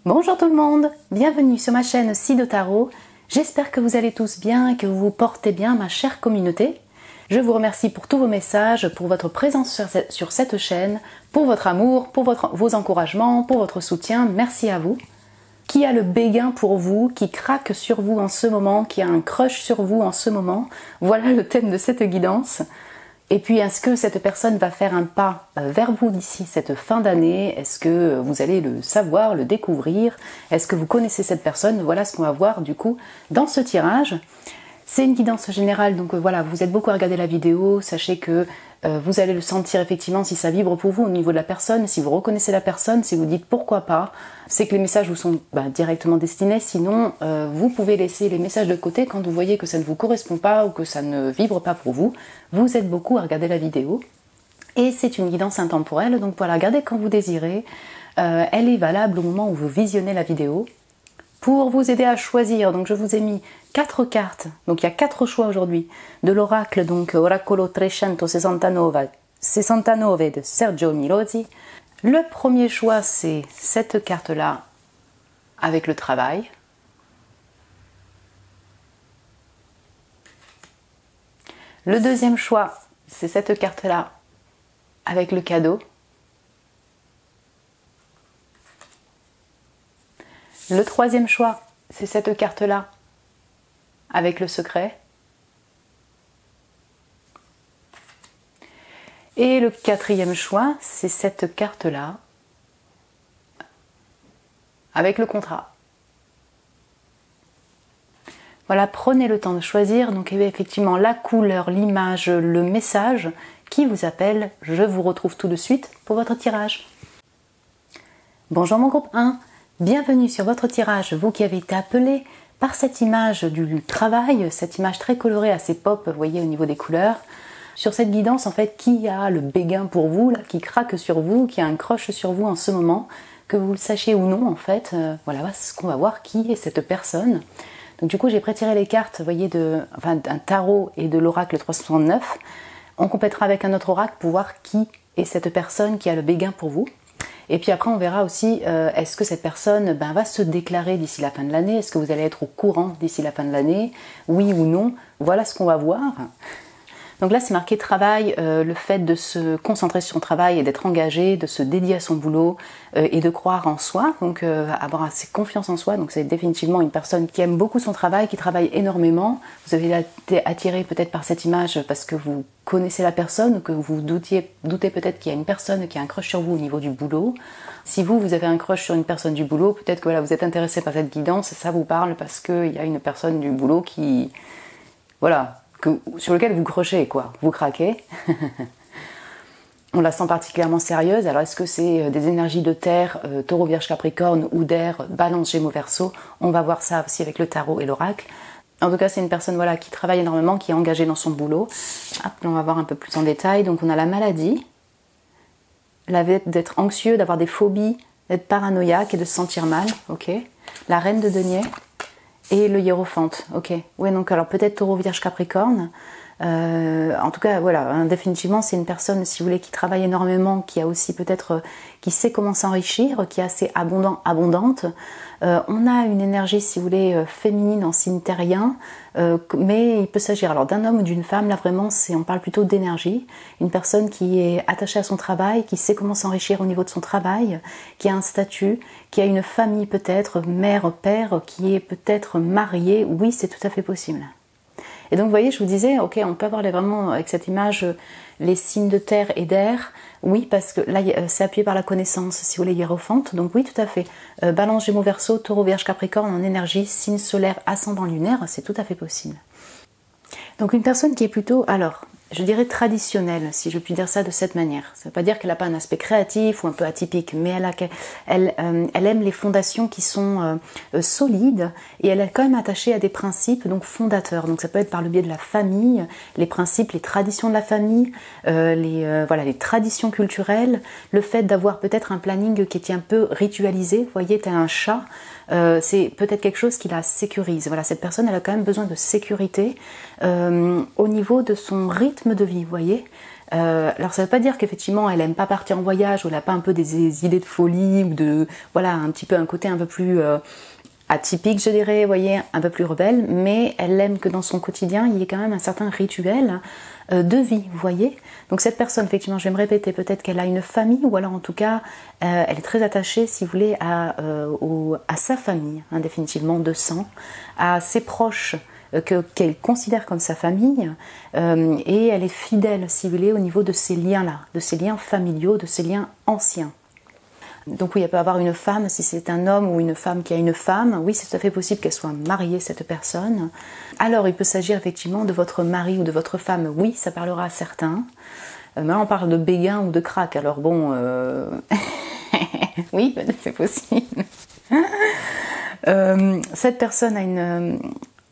Bonjour tout le monde, bienvenue sur ma chaîne Sido Tarot. J'espère que vous allez tous bien et que vous vous portez bien, ma chère communauté. Je vous remercie pour tous vos messages, pour votre présence sur cette chaîne, pour votre amour, pour vos encouragements, pour votre soutien. Merci à vous. Qui a le béguin pour vous, qui craque sur vous en ce moment, qui a un crush sur vous en ce moment? Voilà le thème de cette guidance. Et puis, est-ce que cette personne va faire un pas vers vous d'ici cette fin d'année? Est-ce que vous allez le savoir, le découvrir? Est-ce que vous connaissez cette personne? Voilà ce qu'on va voir du coup dans ce tirage. C'est une guidance générale, donc voilà, vous êtes beaucoup à regarder la vidéo, sachez que vous allez le sentir effectivement si ça vibre pour vous au niveau de la personne, si vous reconnaissez la personne, si vous dites pourquoi pas, c'est que les messages vous sont directement destinés, sinon vous pouvez laisser les messages de côté quand vous voyez que ça ne vous correspond pas ou que ça ne vibre pas pour vous. Vous êtes beaucoup à regarder la vidéo et c'est une guidance intemporelle, donc voilà, regardez quand vous désirez, elle est valable au moment où vous visionnez la vidéo. Pour vous aider à choisir, donc je vous ai mis 4 cartes, donc il y a 4 choix aujourd'hui, de l'oracle, donc Oracolo 369 de Sergio Mirosi. Le premier choix, c'est cette carte-là, avec le travail. Le deuxième choix, c'est cette carte-là, avec le cadeau. Le troisième choix, c'est cette carte-là, avec le secret. Et le quatrième choix, c'est cette carte-là, avec le contrat. Voilà, prenez le temps de choisir. Donc effectivement, la couleur, l'image, le message qui vous appelle. Je vous retrouve tout de suite pour votre tirage. Bonjour mon groupe 1. Bienvenue sur votre tirage, vous qui avez été appelé par cette image du travail, cette image très colorée, assez pop, vous voyez au niveau des couleurs. Sur cette guidance, en fait, qui a le béguin pour vous, là, qui craque sur vous, qui a un crush sur vous en ce moment, que vous le sachiez ou non, en fait, voilà, c'est ce qu'on va voir, qui est cette personne. Donc du coup, j'ai prétiré les cartes, vous voyez, d'un tarot et de l'oracle 369. On complétera avec un autre oracle pour voir qui est cette personne qui a le béguin pour vous. Et puis après, on verra aussi, est-ce que cette personne va se déclarer d'ici la fin de l'année? Est-ce que vous allez être au courant d'ici la fin de l'année? Oui ou non? Voilà ce qu'on va voir. Donc là, c'est marqué travail, le fait de se concentrer sur son travail et d'être engagé, de se dédier à son boulot et de croire en soi, donc avoir assez confiance en soi. Donc c'est définitivement une personne qui aime beaucoup son travail, qui travaille énormément. Vous avez été attiré peut-être par cette image parce que vous connaissez la personne ou que vous doutez peut-être qu'il y a une personne qui a un crush sur vous au niveau du boulot. Si vous avez un crush sur une personne du boulot, peut-être que voilà, vous êtes intéressé par cette guidance, ça vous parle parce qu'il y a une personne du boulot qui... Voilà, sur lequel vous crochez, quoi, vous craquez. On la sent particulièrement sérieuse. Alors est-ce que c'est des énergies de terre, taureau, vierge, capricorne, ou d'air, balance, gémeaux, verseau? On va voir ça aussi avec le tarot et l'oracle. En tout cas, c'est une personne voilà, qui travaille énormément, qui est engagée dans son boulot. Hop, on va voir un peu plus en détail. Donc on a la maladie, la d'être anxieux, d'avoir des phobies, d'être paranoïaque et de se sentir mal. Ok. La reine de denier. Et le hiérophante, ok. Ouais, donc alors peut-être taureau, vierge, capricorne. En tout cas, voilà, hein, définitivement, c'est une personne, si vous voulez, qui travaille énormément, qui a aussi peut-être, qui sait comment s'enrichir, qui est assez abondante. On a une énergie, si vous voulez, féminine en signe terrien, mais il peut s'agir alors d'un homme ou d'une femme. Là, vraiment, on parle plutôt d'énergie. Une personne qui est attachée à son travail, qui sait comment s'enrichir au niveau de son travail, qui a un statut, qui a une famille peut-être, mère, père, qui est peut-être mariée. Oui, c'est tout à fait possible. Et donc, vous voyez, je vous disais, ok, on peut avoir vraiment, avec cette image, les signes de terre et d'air. Oui, parce que là, c'est appuyé par la connaissance, si vous voulez, hiérophante. Donc oui, tout à fait. Balance, gémeaux, verseau, taureau, vierge, capricorne en énergie, signe solaire, ascendant lunaire, c'est tout à fait possible. Donc une personne qui est plutôt, alors, je dirais traditionnelle, si je puis dire ça de cette manière. Ça ne veut pas dire qu'elle n'a pas un aspect créatif ou un peu atypique, mais elle aime les fondations qui sont solides et elle est quand même attachée à des principes donc fondateurs. Donc ça peut être par le biais de la famille, les principes, les traditions de la famille, les traditions culturelles, le fait d'avoir peut-être un planning qui est un peu ritualisé. Vous voyez, tu as un chat. C'est peut-être quelque chose qui la sécurise. Voilà, cette personne, elle a quand même besoin de sécurité au niveau de son rythme de vie, vous voyez. Alors ça ne veut pas dire qu'effectivement elle aime pas partir en voyage ou elle n'a pas un peu des idées de folie ou de voilà un petit peu un côté un peu plus atypique, je dirais, vous voyez, un peu plus rebelle, mais elle aime que dans son quotidien il y ait quand même un certain rituel de vie, vous voyez. Donc cette personne, effectivement, je vais me répéter, peut-être qu'elle a une famille ou alors en tout cas elle est très attachée, si vous voulez, à sa famille, hein, définitivement de sang, à ses proches qu'elle considère comme sa famille, et elle est fidèle, si vous voulez, au niveau de ces liens-là, de ces liens familiaux, de ces liens anciens. Donc oui, elle peut avoir une femme, si c'est un homme ou une femme qui a une femme, oui, c'est tout à fait possible qu'elle soit mariée, cette personne. Alors il peut s'agir effectivement de votre mari ou de votre femme, oui, ça parlera à certains. Mais là on parle de béguin ou de crack, alors bon, oui, c'est possible. Cette personne a une...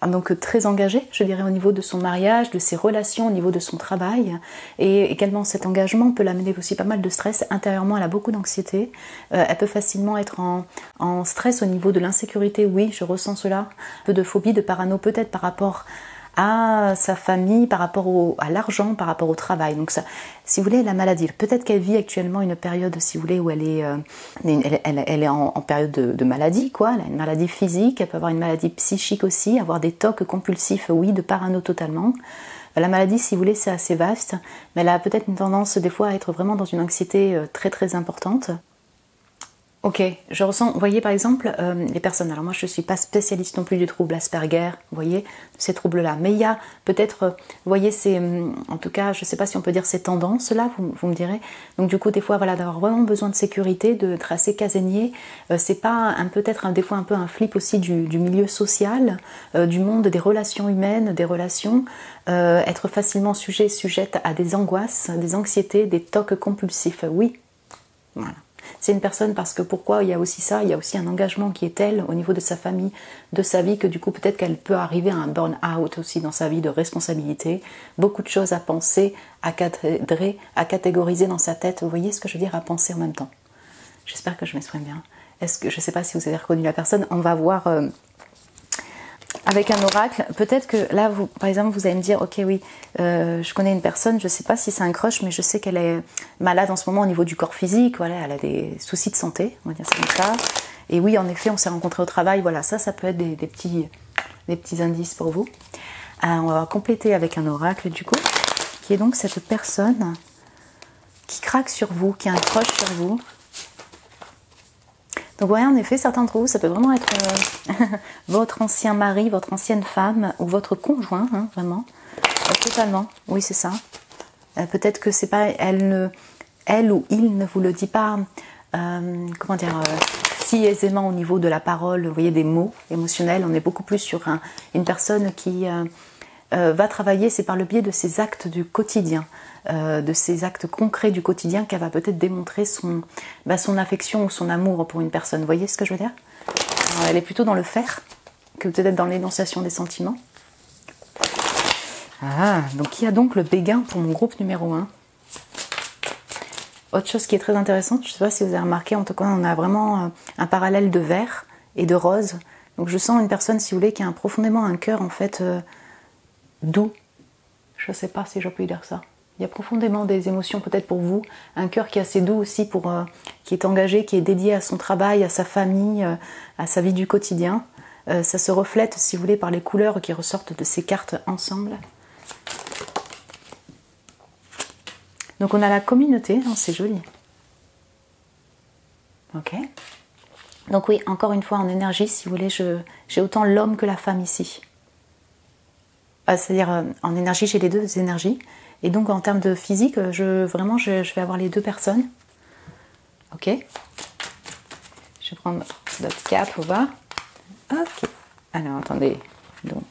donc très engagée, je dirais, au niveau de son mariage, de ses relations, au niveau de son travail. Et également, cet engagement peut l'amener aussi pas mal de stress. Intérieurement, elle a beaucoup d'anxiété. Elle peut facilement être en stress au niveau de l'insécurité. Oui, je ressens cela. Un peu de phobie, de parano peut-être par rapport à sa famille, par rapport à l'argent, par rapport au travail. Donc ça, si vous voulez, la maladie. Peut-être qu'elle vit actuellement une période, si vous voulez, où elle est en période de maladie, quoi. Elle a une maladie physique, elle peut avoir une maladie psychique aussi, avoir des tocs compulsifs, oui, de parano totalement. La maladie, si vous voulez, c'est assez vaste, mais elle a peut-être une tendance des fois à être vraiment dans une anxiété très très importante. Ok, je ressens, vous voyez par exemple, les personnes, alors moi je ne suis pas spécialiste non plus du trouble Asperger, vous voyez, ces troubles-là, mais il y a peut-être, vous voyez, en tout cas, je ne sais pas si on peut dire ces tendances-là, vous me direz, donc du coup, des fois, voilà, d'avoir vraiment besoin de sécurité, d'être assez casanier, c'est pas peut-être des fois un peu un flip aussi du milieu social, du monde des relations humaines, des relations, être facilement sujette à des angoisses, des anxiétés, des tocs compulsifs, oui, voilà. C'est une personne parce que pourquoi il y a aussi ça, il y a aussi un engagement qui est tel au niveau de sa famille, de sa vie, que du coup peut-être qu'elle peut arriver à un burn-out aussi dans sa vie de responsabilité, beaucoup de choses à penser, à cadrer, à catégoriser dans sa tête, vous voyez ce que je veux dire, à penser en même temps. J'espère que je m'exprime bien. Je ne sais pas si vous avez reconnu la personne, on va voir... avec un oracle, peut-être que là, par exemple, vous allez me dire, ok, oui, je connais une personne, je ne sais pas si c'est un crush, mais je sais qu'elle est malade en ce moment au niveau du corps physique, voilà, elle a des soucis de santé, on va dire ça comme ça. Et oui, en effet, on s'est rencontrés au travail, voilà, ça peut être des petits indices pour vous. On va compléter avec un oracle, du coup, qui est donc cette personne qui craque sur vous, qui a un crush sur vous. Donc vous voyez, en effet, certains d'entre vous, ça peut vraiment être votre ancien mari, votre ancienne femme ou votre conjoint, hein, vraiment. Totalement, oui, c'est ça. Peut-être que c'est pas elle ou il ne vous le dit pas, comment dire, si aisément au niveau de la parole, vous voyez, des mots émotionnels. On est beaucoup plus sur une personne qui va travailler, c'est par le biais de ses actes du quotidien. De ces actes concrets du quotidien qu'elle va peut-être démontrer son affection ou son amour pour une personne. Vous voyez ce que je veux dire? Alors, elle est plutôt dans le faire que peut-être dans l'énonciation des sentiments. Ah, donc il y a donc le béguin pour mon groupe numéro 1. Autre chose qui est très intéressante, je ne sais pas si vous avez remarqué, en tout cas on a vraiment un parallèle de vert et de rose. Donc je sens une personne, si vous voulez, qui a profondément un cœur en fait doux. Je ne sais pas si je peux dire ça. Il y a profondément des émotions peut-être pour vous, un cœur qui est assez doux aussi, qui est engagé, qui est dédié à son travail, à sa famille, à sa vie du quotidien. Ça se reflète, si vous voulez, par les couleurs qui ressortent de ces cartes ensemble. Donc on a la communauté, hein, c'est joli. Ok. Donc oui, encore une fois, en énergie, si vous voulez, j'ai autant l'homme que la femme ici. C'est-à-dire, en énergie, j'ai les deux énergies. Et donc, en termes de physique, je vais avoir les deux personnes. Ok. Je vais prendre notre carte au bas. Ok. Alors, attendez. Donc,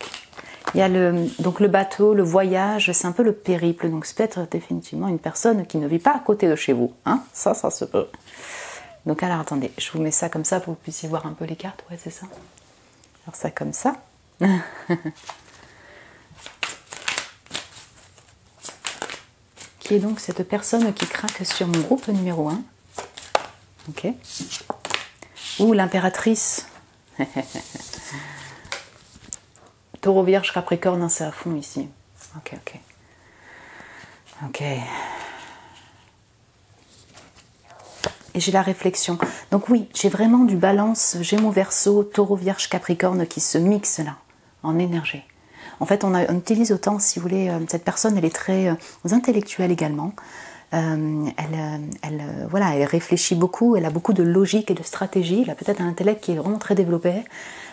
il y a le bateau, le voyage, c'est un peu le périple. Donc, c'est peut-être définitivement une personne qui ne vit pas à côté de chez vous. Hein, ça se peut. Donc, alors, attendez. Je vous mets ça comme ça pour que vous puissiez voir un peu les cartes. Ouais, c'est ça. Alors, ça comme ça. Qui est donc cette personne qui craque sur mon groupe numéro 1. Ok. Ou l'impératrice. Taureau, Vierge, Capricorne, c'est à fond ici. Ok. et j'ai la réflexion. Donc oui, j'ai vraiment du balance, Gémeaux, Verseau, Taureau, Vierge, Capricorne qui se mixent là, en énergie. En fait, on utilise autant, si vous voulez, cette personne, elle est très intellectuelle également. Voilà, elle réfléchit beaucoup, elle a beaucoup de logique et de stratégie. Elle a peut-être un intellect qui est vraiment très développé.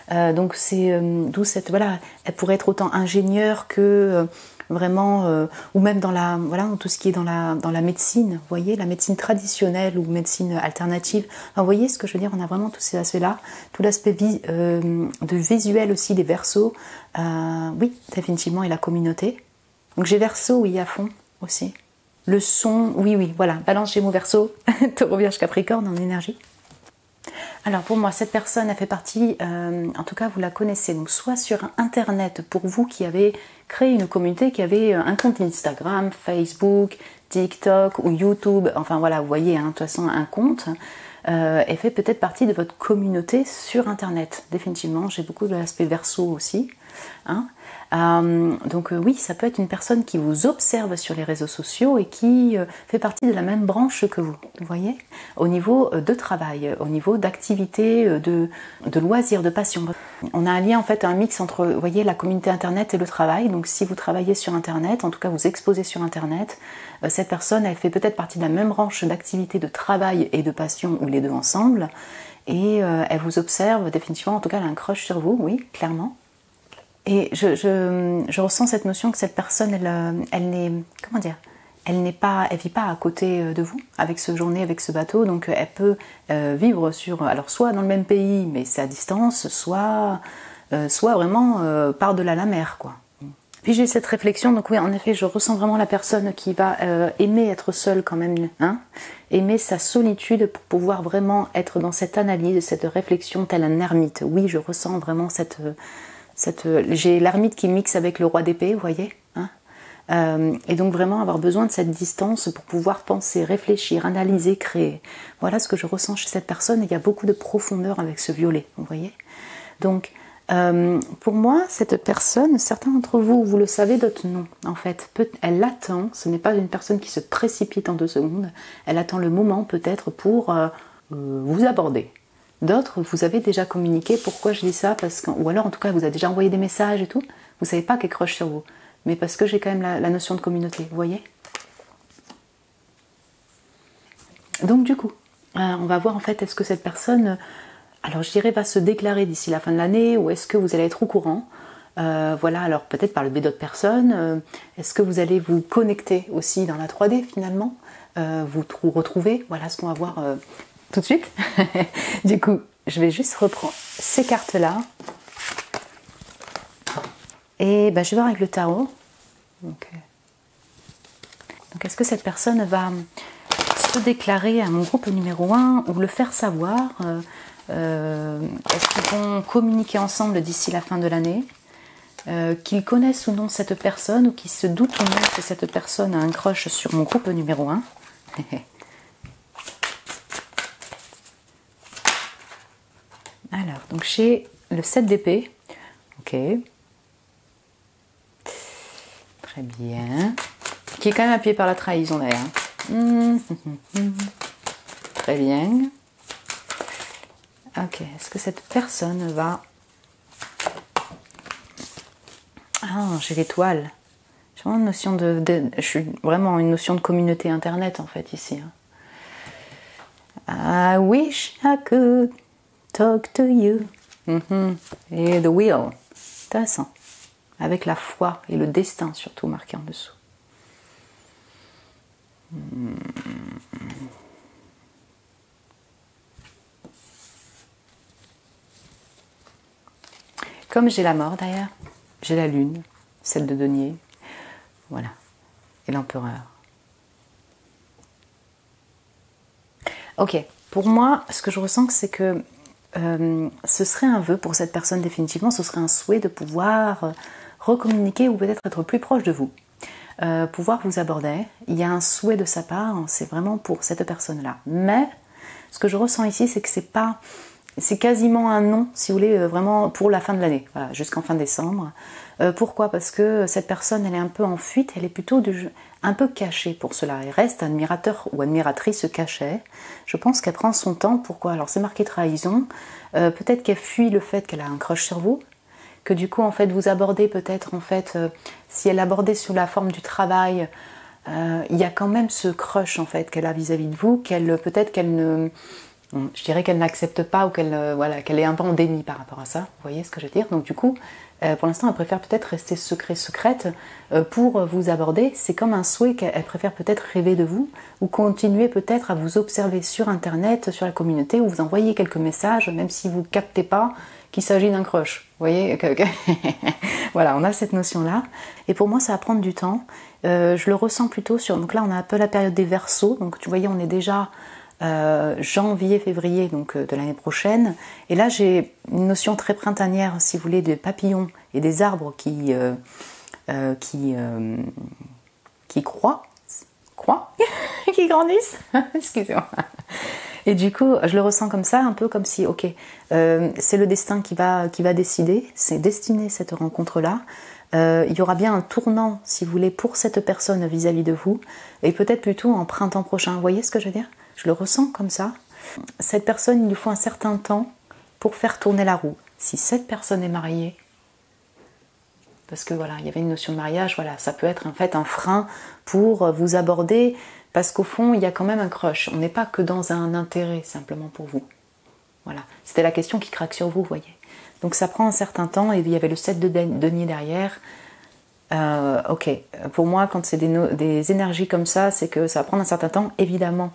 Donc c'est d'où cette, voilà, elle pourrait être autant ingénieure que vraiment, ou même dans la, voilà, dans tout ce qui est dans la médecine, vous voyez, la médecine traditionnelle ou médecine alternative. Enfin, vous voyez ce que je veux dire, on a vraiment tous ces aspects-là, tout l'aspect de visuel aussi des Verseaux, oui, définitivement, et la communauté. Donc j'ai Verseau, oui, à fond aussi. Le son, oui, voilà, Balance, Gémeaux, Verseau, Taureau, Vierge, Capricorne en énergie. Alors pour moi, cette personne, elle fait partie, en tout cas vous la connaissez, donc soit sur Internet, pour vous qui avez créé une communauté, qui avait un compte Instagram, Facebook, TikTok ou YouTube, enfin voilà, vous voyez, hein, de toute façon un compte, elle fait peut-être partie de votre communauté sur Internet, définitivement, j'ai beaucoup de l'aspect Verseau aussi, hein. Donc oui, ça peut être une personne qui vous observe sur les réseaux sociaux et qui fait partie de la même branche que vous voyez, au niveau de travail, au niveau d'activité, de loisirs, de passion. On a un lien, en fait, un mix entre, vous voyez, la communauté Internet et le travail. Donc si vous travaillez sur Internet, en tout cas vous exposez sur Internet, cette personne, elle fait peut-être partie de la même branche d'activité de travail et de passion, ou les deux ensemble, et elle vous observe définitivement, en tout cas elle a un crush sur vous, oui, clairement. Et je ressens cette notion que cette personne, elle n'est, comment dire, elle vit pas à côté de vous, avec ce journée, avec ce bateau, donc elle peut vivre sur, alors soit dans le même pays, mais c'est à distance, soit vraiment par-delà la mer, quoi. Puis j'ai cette réflexion, donc oui, en effet, je ressens vraiment la personne qui va aimer être seule quand même, hein, aimer sa solitude pour pouvoir vraiment être dans cette analyse, cette réflexion tel un ermite. Oui, je ressens vraiment j'ai l'ermite qui mixe avec le roi d'épée, vous voyez, hein, et donc vraiment avoir besoin de cette distance pour pouvoir penser, réfléchir, analyser, créer. Voilà ce que je ressens chez cette personne, et il y a beaucoup de profondeur avec ce violet, vous voyez. Donc, pour moi, cette personne, certains d'entre vous, vous le savez, d'autres non, en fait. Elle attend, ce n'est pas une personne qui se précipite en 2 secondes, elle attend le moment peut-être pour vous aborder. D'autres, vous avez déjà communiqué. Pourquoi je dis ça? Ou alors, en tout cas, vous avez déjà envoyé des messages et tout. Vous savez pas qu'elle croche sur vous. Mais parce que j'ai quand même la notion de communauté, vous voyez? Donc, du coup, on va voir en fait, est-ce que cette personne, alors je dirais, va se déclarer d'ici la fin de l'année, ou est-ce que vous allez être au courant? Voilà, alors peut-être par le biais d'autres personnes. Est-ce que vous allez vous connecter aussi dans la 3D finalement? Vous retrouver? Voilà ce qu'on va voir tout de suite. Du coup, je vais juste reprendre ces cartes-là. Et je vais voir avec le tarot. Donc est-ce que cette personne va se déclarer à mon groupe numéro 1 ou le faire savoir? Est-ce qu'ils vont communiquer ensemble d'ici la fin de l'année? Qu'ils connaissent ou non cette personne, ou qu'ils se doutent ou non que cette personne a un crush sur mon groupe numéro 1. Alors, donc j'ai le 7 d'épée. Ok. Très bien. Qui est quand même appuyé par la trahison d'ailleurs. Très bien. Ok, est-ce que cette personne va... Ah, j'ai l'étoile. J'ai vraiment une notion je suis vraiment une notion de communauté internet en fait ici. I wish I could talk to you. Et the wheel. Intéressant. Avec la foi et le destin surtout marqué en dessous. Comme j'ai la mort d'ailleurs, j'ai la lune, celle de denier, voilà, et l'empereur. Ok, pour moi, ce que je ressens, c'est que ce serait un vœu pour cette personne définitivement, ce serait un souhait de pouvoir recommuniquer ou peut-être être plus proche de vous, pouvoir vous aborder. Il y a un souhait de sa part, c'est vraiment pour cette personne-là. Mais ce que je ressens ici, c'est que c'est pas c'est quasiment un non, si vous voulez, vraiment pour la fin de l'année, voilà, jusqu'en fin décembre. Pourquoi? Parce que cette personne, elle est un peu en fuite, elle est plutôt un peu cachée pour cela. Elle reste admirateur ou admiratrice cachée. Je pense qu'elle prend son temps. Pourquoi? Alors c'est marqué trahison. Peut-être qu'elle fuit le fait qu'elle a un crush sur vous. Que du coup, en fait, vous abordez peut-être, en fait, si elle abordait sous la forme du travail, il y a quand même ce crush, en fait, qu'elle a vis-à-vis de vous, peut-être qu'elle ne... Je dirais qu'elle n'accepte pas ou voilà, qu'elle est un peu en déni par rapport à ça. Vous voyez ce que je veux dire? Donc du coup, pour l'instant, elle préfère peut-être rester secrète pour vous aborder. C'est comme un souhait qu'elle préfère peut-être rêver de vous ou continuer peut-être à vous observer sur Internet, sur la communauté, ou vous envoyer quelques messages, même si vous ne captez pas qu'il s'agit d'un crush. Vous voyez? Voilà, on a cette notion-là. Et pour moi, ça va prendre du temps. Je le ressens plutôt sur... Donc là, on a un peu la période des Verseaux. Donc tu voyez, on est déjà... janvier, février donc de l'année prochaine, et là j'ai une notion très printanière, si vous voulez, des papillons et des arbres qui croient, qui grandissent, excusez-moi. Et du coup, je le ressens comme ça, un peu comme si, ok, c'est le destin qui va décider, c'est destiné cette rencontre-là. Il y aura bien un tournant, si vous voulez, pour cette personne vis-à-vis de vous, et peut-être plutôt en printemps prochain. Vous voyez ce que je veux dire? Je le ressens comme ça. Cette personne, il lui faut un certain temps pour faire tourner la roue. Si cette personne est mariée, parce que voilà, il y avait une notion de mariage, voilà, ça peut être en fait un frein pour vous aborder, parce qu'au fond, il y a quand même un crush. On n'est pas que dans un intérêt simplement pour vous. Voilà, c'était la question qui craque sur vous, vous voyez. Donc ça prend un certain temps, et il y avait le 7 de denier derrière. Ok, pour moi, quand c'est des énergies comme ça, c'est que ça va prendre un certain temps, évidemment.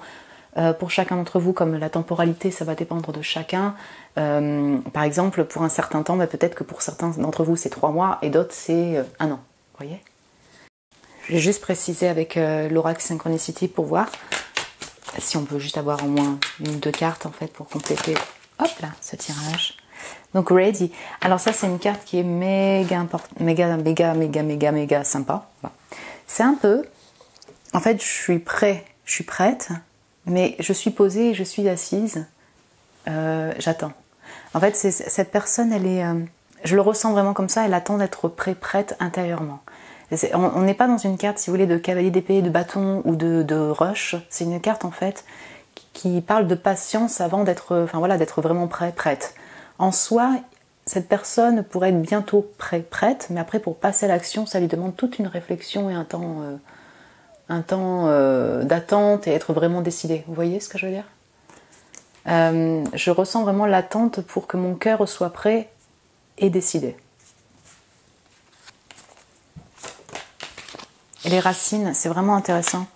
Pour chacun d'entre vous, comme la temporalité, ça va dépendre de chacun. Par exemple, pour un certain temps, peut-être que pour certains d'entre vous, c'est 3 mois et d'autres, c'est 1 an. Vous voyez? Je vais juste préciser avec l'Oracle Synchronicity pour voir si on peut juste avoir au moins 1 ou 2 cartes en fait pour compléter, hop là, ce tirage. Donc Ready. Alors ça, c'est une carte qui est méga sympa. Voilà. C'est un peu, en fait, je suis prête. Mais je suis posée, je suis assise, j'attends. En fait, cette personne, elle est, je le ressens vraiment comme ça, elle attend d'être prête intérieurement. On n'est pas dans une carte, si vous voulez, de cavalier d'épée, de bâton ou de rush. C'est une carte, en fait, qui parle de patience avant d'être vraiment prête. En soi, cette personne pourrait être bientôt prête, mais après, pour passer à l'action, ça lui demande toute une réflexion et un temps d'attente et être vraiment décidé. Vous voyez ce que je veux dire? Je ressens vraiment l'attente pour que mon cœur soit prêt et décidé. Et les racines, c'est vraiment intéressant,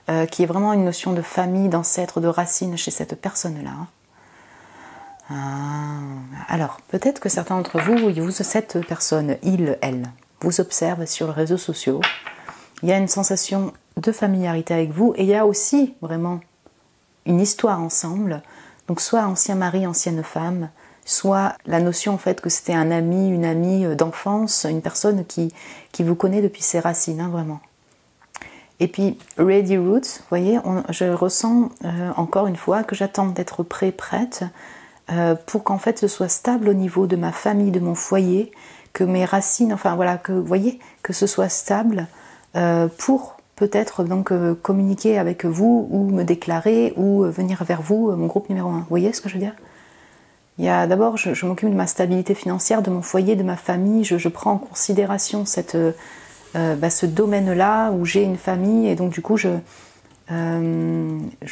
qu'il y ait vraiment une notion de famille, d'ancêtre, de racines chez cette personne-là. Alors, peut-être que certains d'entre vous, cette personne, elle, vous observe sur les réseaux sociaux. Il y a une sensation de familiarité avec vous, et il y a aussi vraiment une histoire ensemble, donc soit ancien mari, ancienne femme, soit la notion en fait que c'était un ami, une amie d'enfance, une personne qui vous connaît depuis ses racines, vraiment. Et puis Ready Roots, vous voyez, je ressens encore une fois que j'attends d'être prête, pour qu'en fait ce soit stable au niveau de ma famille, de mon foyer, que mes racines, enfin voilà, que vous voyez, que ce soit stable pour peut-être donc communiquer avec vous ou me déclarer ou venir vers vous, mon groupe numéro 1. Vous voyez ce que je veux dire? Il y a d'abord, je m'occupe de ma stabilité financière, de mon foyer, de ma famille, je prends en considération ce domaine-là où j'ai une famille, et donc du coup je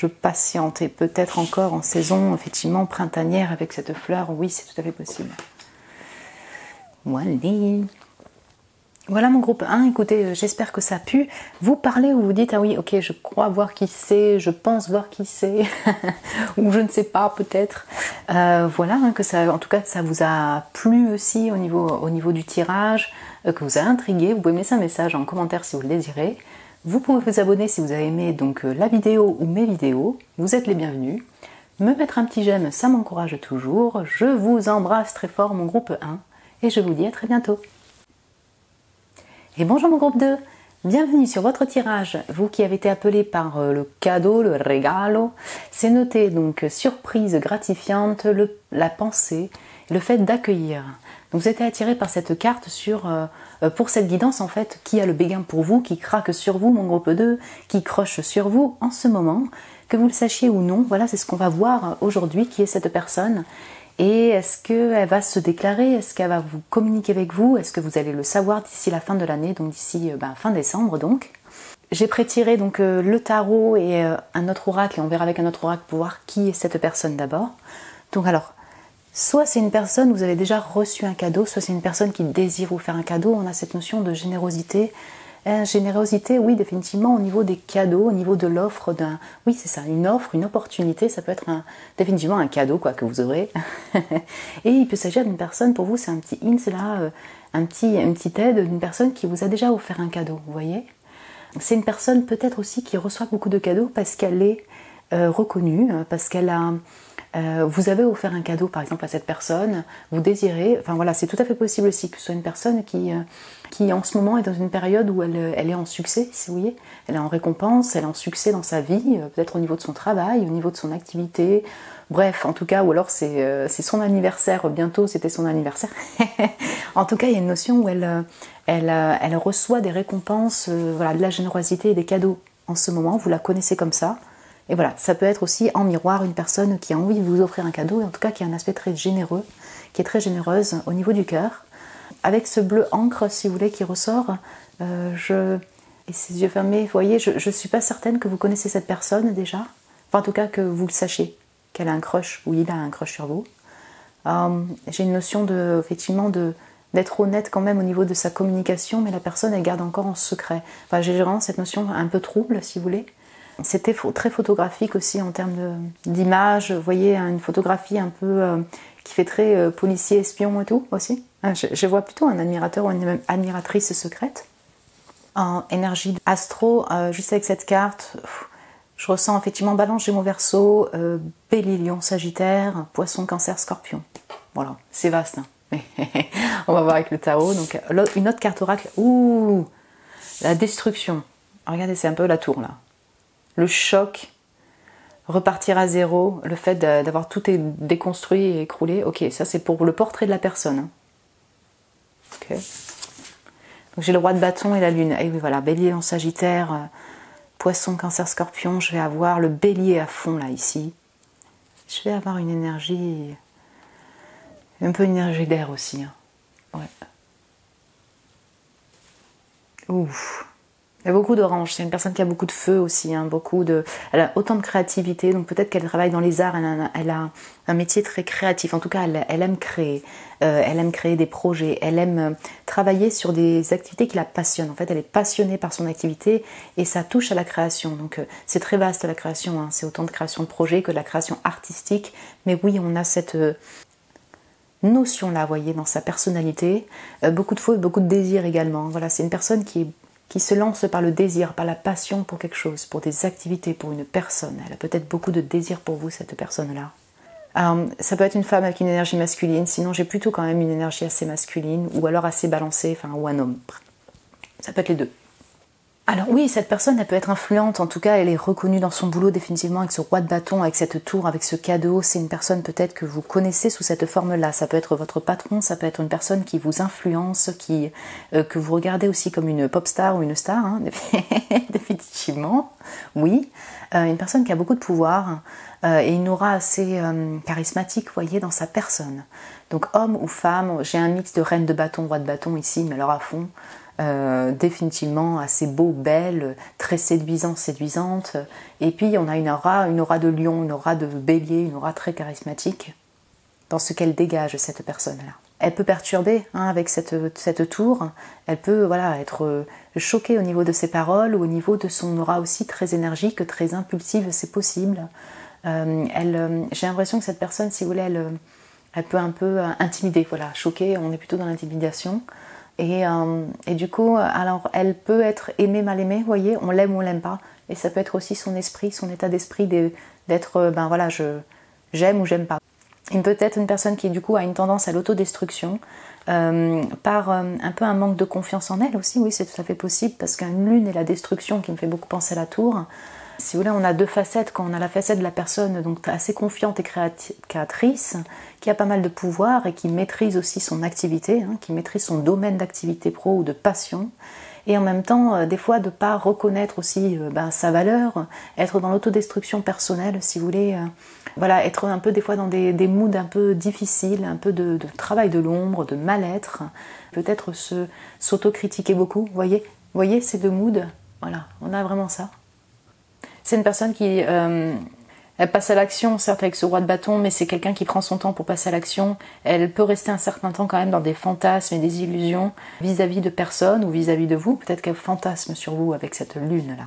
patiente, et peut-être encore en saison effectivement printanière avec cette fleur, oui c'est tout à fait possible. Voilà mon groupe 1, écoutez, j'espère que ça a pu vous parler, ou vous dites, ah oui, ok, je crois voir qui c'est, je pense voir qui c'est, ou je ne sais pas, peut-être. Voilà, que ça, en tout cas, ça vous a plu aussi au niveau du tirage, que vous a intrigué. Vous pouvez me laisser un message en commentaire si vous le désirez. Vous pouvez vous abonner si vous avez aimé donc la vidéo ou mes vidéos. Vous êtes les bienvenus. Me mettre un petit j'aime, ça m'encourage toujours. Je vous embrasse très fort, mon groupe 1, et je vous dis à très bientôt. Et bonjour mon groupe 2, Bienvenue sur votre tirage, vous qui avez été appelé par le cadeau, le regalo. C'est noté donc surprise gratifiante, la pensée, le fait d'accueillir. Donc vous êtes attiré par cette carte pour cette guidance en fait, qui a le béguin pour vous, qui craque sur vous, mon groupe 2, qui croche sur vous en ce moment, que vous le sachiez ou non. Voilà, c'est ce qu'on va voir aujourd'hui, qui est cette personne. Et est-ce qu'elle va se déclarer? Est-ce qu'elle va vous communiquer avec vous? Est-ce que vous allez le savoir d'ici la fin de l'année, donc d'ici fin décembre donc? J'ai prétiré donc le tarot et un autre oracle, et on verra avec un autre oracle pour voir qui est cette personne d'abord. Donc alors, soit c'est une personne, vous avez déjà reçu un cadeau, soit c'est une personne qui désire vous faire un cadeau. On a cette notion de générosité. Générosité, oui, définitivement, au niveau des cadeaux, au niveau de l'offre d'un... Oui, c'est ça, une offre, une opportunité, ça peut être définitivement un cadeau quoi, que vous aurez. Et il peut s'agir d'une personne, pour vous, c'est un petit hint là, une petite aide d'une personne qui vous a déjà offert un cadeau, vous voyez. C'est une personne peut-être aussi qui reçoit beaucoup de cadeaux parce qu'elle est reconnue, parce qu'elle a... vous avez offert un cadeau par exemple à cette personne, vous désirez, enfin voilà, c'est tout à fait possible aussi que ce soit une personne qui en ce moment est dans une période où elle est en succès, si vous voyez, elle est en récompense, elle est en succès dans sa vie, peut-être au niveau de son travail, au niveau de son activité, bref, en tout cas, ou alors c'est son anniversaire, bientôt c'était son anniversaire. En tout cas, il y a une notion où elle reçoit des récompenses, voilà, de la générosité et des cadeaux en ce moment, vous la connaissez comme ça. Et voilà, ça peut être aussi en miroir une personne qui a envie de vous offrir un cadeau, et en tout cas qui a un aspect très généreux, qui est très généreuse au niveau du cœur. Avec ce bleu encre, si vous voulez, qui ressort, et ses yeux fermés, vous voyez, je ne suis pas certaine que vous connaissez cette personne déjà. Enfin, en tout cas, que vous le sachiez, qu'elle a un crush, ou il a un crush sur vous. J'ai une notion effectivement, d'être honnête quand même au niveau de sa communication, mais la personne, elle garde encore en secret. Enfin, j'ai vraiment cette notion un peu trouble, si vous voulez. C'était très photographique aussi en termes d'image. Vous voyez, une photographie un peu qui fait très policier, espion et tout aussi. Je vois plutôt un admirateur ou une admiratrice secrète. En énergie astro, juste avec cette carte, je ressens effectivement Balance, Gémeaux, Verseau, Bélier, Lion, Sagittaire, Poisson, Cancer, Scorpion. Voilà, c'est vaste. Hein. On va voir avec le tarot. Donc une autre carte oracle. Ouh, la destruction. Regardez, c'est un peu la tour là. Le choc, repartir à zéro, le fait d'avoir tout déconstruit et écroulé. Ok, ça c'est pour le portrait de la personne. Hein. Ok. Donc j'ai le roi de bâton et la lune. Et oui, voilà, bélier en sagittaire, poisson, cancer, scorpion. Je vais avoir le bélier à fond là, ici. Je vais avoir une énergie, un peu une énergie d'air aussi. Hein. Ouais. Ouf. Il y a beaucoup d'orange, c'est une personne qui a beaucoup de feu aussi, hein, elle a autant de créativité, donc peut-être qu'elle travaille dans les arts, elle a un métier très créatif, en tout cas elle aime créer des projets, elle aime travailler sur des activités qui la passionnent, en fait elle est passionnée par son activité et ça touche à la création, donc c'est très vaste la création, hein, c'est autant de création de projets que de la création artistique, mais oui on a cette notion là, vous voyez, dans sa personnalité, beaucoup de feu et beaucoup de désir également, voilà, c'est une personne qui se lance par le désir, par la passion pour quelque chose, pour des activités, pour une personne. Elle a peut-être beaucoup de désir pour vous, cette personne-là. Ça peut être une femme avec une énergie masculine, sinon j'ai plutôt quand même une énergie assez masculine, ou alors assez balancée, enfin, ou un homme. Ça peut être les deux. Alors oui, cette personne, elle peut être influente, en tout cas elle est reconnue dans son boulot définitivement avec ce roi de bâton, avec cette tour, avec ce cadeau. C'est une personne peut-être que vous connaissez sous cette forme-là. Ça peut être votre patron, ça peut être une personne qui vous influence, que vous regardez aussi comme une pop star ou une star, hein, définitivement, oui. Une personne qui a beaucoup de pouvoir et une aura assez charismatique, vous voyez, dans sa personne. Donc homme ou femme, j'ai un mix de reine de bâton, roi de bâton ici, mais alors à fond. Définitivement assez beau, belle, très séduisante. Et puis on a une aura de lion, une aura de bélier, une aura très charismatique dans ce qu'elle dégage, cette personne-là. Elle peut perturber hein, avec cette tour, elle peut voilà, être choquée au niveau de ses paroles ou au niveau de son aura aussi très énergique, très impulsive, c'est possible. J'ai l'impression que cette personne, si vous voulez, elle peut un peu intimider, voilà, choquer, on est plutôt dans l'intimidation. Et du coup, alors elle peut être aimée, mal aimée, vous voyez, on l'aime ou on l'aime pas. Et ça peut être aussi son esprit, son état d'esprit d'être, ben voilà, j'aime ou j'aime pas. Il peut être une personne qui du coup a une tendance à l'autodestruction, par un peu un manque de confiance en elle aussi, oui c'est tout à fait possible, parce qu'une lune et la destruction qui me fait beaucoup penser à la tour, si vous voulez on a deux facettes, quand on a la facette de la personne donc assez confiante et créatrice, qui a pas mal de pouvoir et qui maîtrise aussi son activité, hein, qui maîtrise son domaine d'activité pro ou de passion, et en même temps des fois de ne pas reconnaître aussi sa valeur, être dans l'autodestruction personnelle si vous voulez, voilà, être un peu des fois dans des moods un peu difficiles, un peu de travail de l'ombre, de mal-être, peut-être s'autocritiquer beaucoup, voyez ces deux moods, voilà, on a vraiment ça. C'est une personne qui elle passe à l'action, certes avec ce roi de bâton, mais c'est quelqu'un qui prend son temps pour passer à l'action. Elle peut rester un certain temps quand même dans des fantasmes et des illusions vis-à-vis de personnes ou vis-à-vis de vous. Peut-être qu'elle fantasme sur vous avec cette lune-là.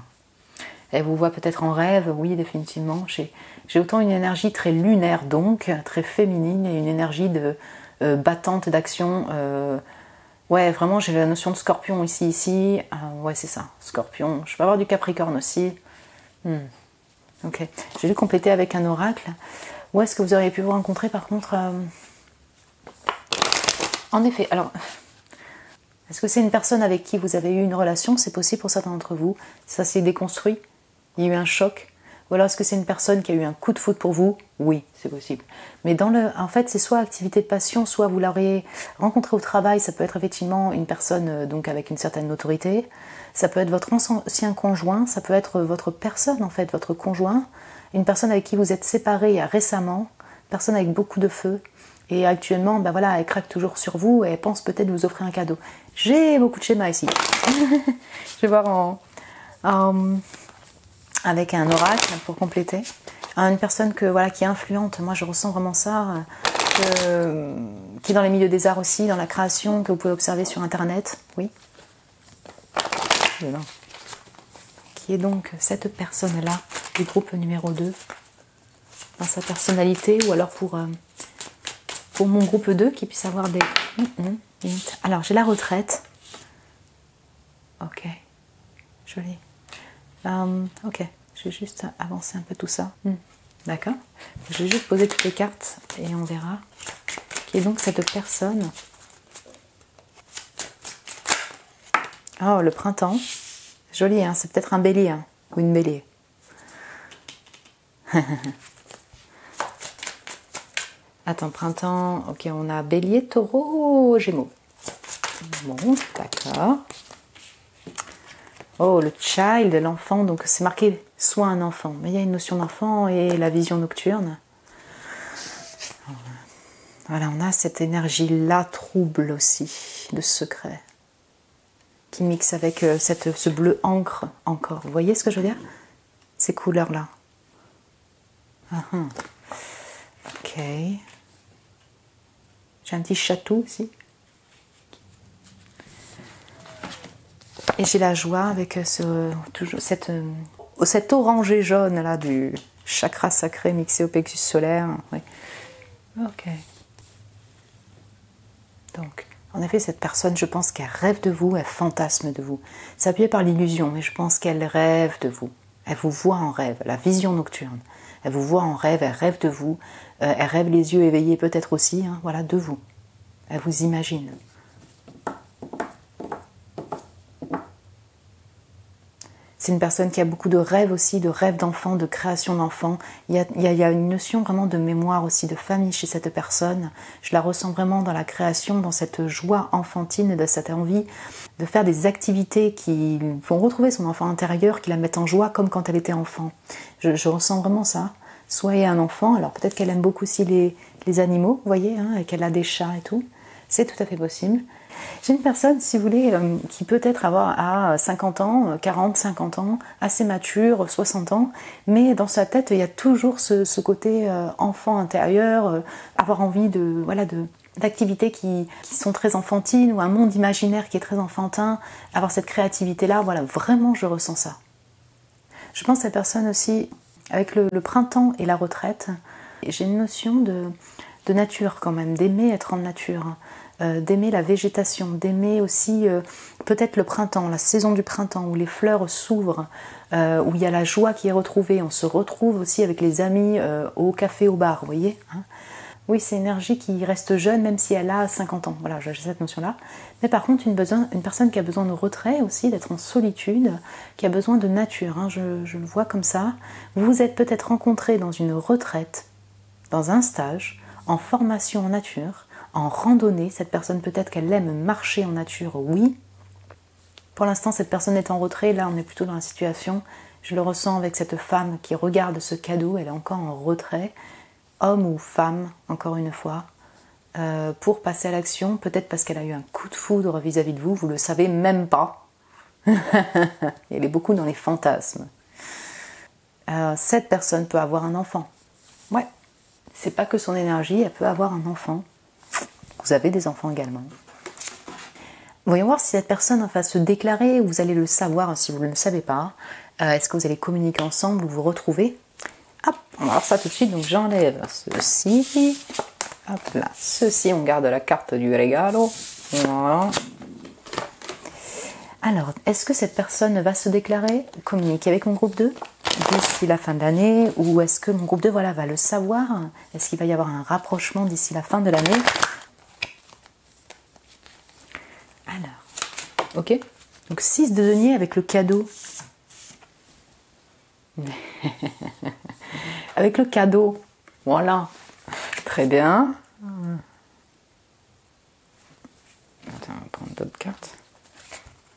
Elle vous voit peut-être en rêve, oui, définitivement. J'ai autant une énergie très lunaire, donc, très féminine, et une énergie de battante d'action. Ouais, vraiment, j'ai la notion de scorpion ici. Ouais, c'est ça, scorpion. Je peux avoir du capricorne aussi. Ok, j'ai dû compléter avec un oracle. Où est-ce que vous auriez pu vous rencontrer par contre En effet, alors, est-ce que c'est une personne avec qui vous avez eu une relation? C'est possible pour certains d'entre vous. Ça s'est déconstruit, il y a eu un choc. Ou alors est-ce que c'est une personne qui a eu un coup de foudre pour vous? Oui, c'est possible. Mais en fait, c'est soit activité de passion, soit vous l'auriez rencontré au travail. Ça peut être effectivement une personne donc avec une certaine autorité. Ça peut être votre ancien conjoint, ça peut être votre personne en fait, votre conjoint, une personne avec qui vous êtes séparés récemment, personne avec beaucoup de feu, et actuellement, voilà, elle craque toujours sur vous et elle pense peut-être vous offrir un cadeau. J'ai beaucoup de schémas ici. Je vais voir avec un oracle pour compléter. Une personne qui est influente, moi je ressens vraiment ça, qui est dans les milieux des arts aussi, dans la création, que vous pouvez observer sur internet, oui. Qui est donc cette personne-là, du groupe numéro 2, dans sa personnalité, ou alors pour mon groupe 2, qui puisse avoir des... Alors, j'ai la retraite. Ok, joli. Ok, je vais juste avancer un peu tout ça. D'accord. Je vais juste poser toutes les cartes et on verra. Qui est donc cette personne. Oh, le printemps. Joli, hein, c'est peut-être un bélier, hein, ou une bélier. Attends, printemps, ok, on a bélier, taureau, gémeaux. Bon, d'accord. Oh, le child, l'enfant, donc c'est marqué soit un enfant, mais il y a une notion d'enfant et la vision nocturne. Voilà, on a cette énergie-là trouble aussi, de secret, qui mixe avec ce bleu encre encore. Vous voyez ce que je veux dire? Ces couleurs-là. Ok. J'ai un petit château ici. Et j'ai la joie avec cet orangé jaune là du chakra sacré mixé au plexus solaire. Oui. Ok. Donc, en effet, cette personne, je pense qu'elle rêve de vous, elle fantasme de vous. C'est appuyé par l'illusion, mais je pense qu'elle rêve de vous. Elle vous voit en rêve, la vision nocturne. Elle vous voit en rêve, elle rêve de vous. Elle rêve les yeux éveillés peut-être aussi, hein, voilà, de vous. Elle vous imagine. C'est une personne qui a beaucoup de rêves aussi, de rêves d'enfants, de création d'enfants. Il y a une notion vraiment de mémoire aussi, de famille chez cette personne. Je la ressens vraiment dans la création, dans cette joie enfantine, de cette envie de faire des activités qui vont retrouver son enfant intérieur, qui la mettent en joie comme quand elle était enfant. Je ressens vraiment ça. Soit il y a un enfant, alors peut-être qu'elle aime beaucoup aussi les animaux, vous voyez, hein, et qu'elle a des chats et tout. C'est tout à fait possible. J'ai une personne, si vous voulez, qui peut être avoir à 50 ans, 40, 50 ans, assez mature, 60 ans, mais dans sa tête, il y a toujours ce côté enfant intérieur, avoir envie d'activités qui sont très enfantines, ou un monde imaginaire qui est très enfantin, avoir cette créativité-là, voilà, vraiment je ressens ça. Je pense à cette personne aussi, avec le printemps et la retraite, j'ai une notion de nature quand même, d'aimer être en nature, d'aimer la végétation, d'aimer aussi peut-être le printemps, la saison du printemps où les fleurs s'ouvrent, où il y a la joie qui est retrouvée. On se retrouve aussi avec les amis au café, au bar, vous voyez, hein. Oui, c'est une énergie qui reste jeune même si elle a 50 ans. Voilà, j'ai cette notion-là. Mais par contre, une personne qui a besoin de retrait aussi, d'être en solitude, qui a besoin de nature, hein, je le vois comme ça. Vous vous êtes peut-être rencontrés dans une retraite, dans un stage, en formation en nature, en randonnée. Cette personne, peut-être qu'elle aime marcher en nature, oui. Pour l'instant, cette personne est en retrait. Là, on est plutôt dans la situation, je le ressens avec cette femme qui regarde ce cadeau, elle est encore en retrait. Homme ou femme, encore une fois, pour passer à l'action, peut-être parce qu'elle a eu un coup de foudre vis-à-vis de vous, vous ne le savez même pas. Elle est beaucoup dans les fantasmes. Cette personne peut avoir un enfant. Ouais, c'est pas que son énergie, elle peut avoir un enfant. Vous avez des enfants également. Voyons voir si cette personne va se déclarer, vous allez le savoir si vous ne le savez pas. Est-ce que vous allez communiquer ensemble ou vous retrouver? Hop, on va voir ça tout de suite, donc j'enlève ceci. Hop là, ceci, on garde la carte du regalo. Voilà. Alors, est-ce que cette personne va se déclarer, communiquer avec mon groupe 2 d'ici la fin de l'année, ou est-ce que mon groupe 2 voilà, va le savoir? Est-ce qu'il va y avoir un rapprochement d'ici la fin de l'année? Alors, ok. Donc 6 de denier avec le cadeau. Avec le cadeau, voilà, très bien. Attends, on va prendre d'autres cartes.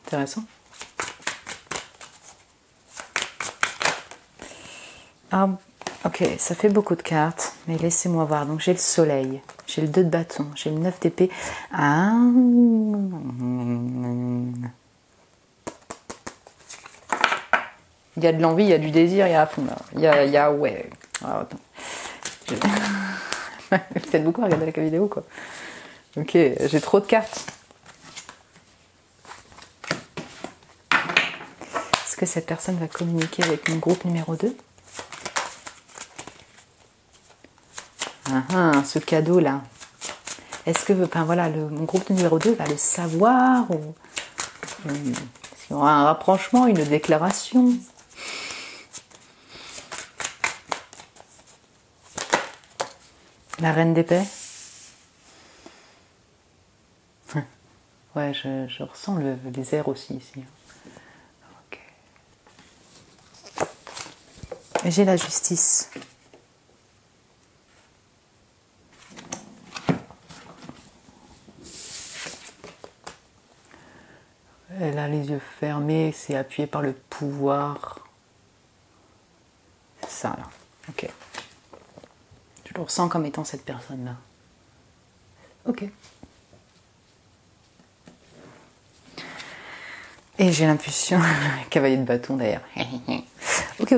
Intéressant. Ah, ok, ça fait beaucoup de cartes, mais laissez-moi voir. Donc j'ai le soleil, j'ai le 2 de bâton, j'ai le 9 d'épée. Ah. Il y a de l'envie, il y a du désir, il y a à fond là. Il y a ouais. Alors, attends. Vous êtes beaucoup à regarder la vidéo quoi. Ok, j'ai trop de cartes. Est-ce que cette personne va communiquer avec mon groupe numéro 2? Ce cadeau là. Est-ce que enfin, voilà, mon groupe numéro 2 va le savoir ou est-ce qu'il y aura un rapprochement, une déclaration? La reine d'épée. Ouais, je ressens les airs aussi ici. Okay. J'ai la justice. Elle a les yeux fermés, c'est appuyé par le pouvoir. C'est ça là. Ok. Je le ressens comme étant cette personne-là. Ok. Et j'ai l'impulsion, cavalier de bâton d'ailleurs. Ok.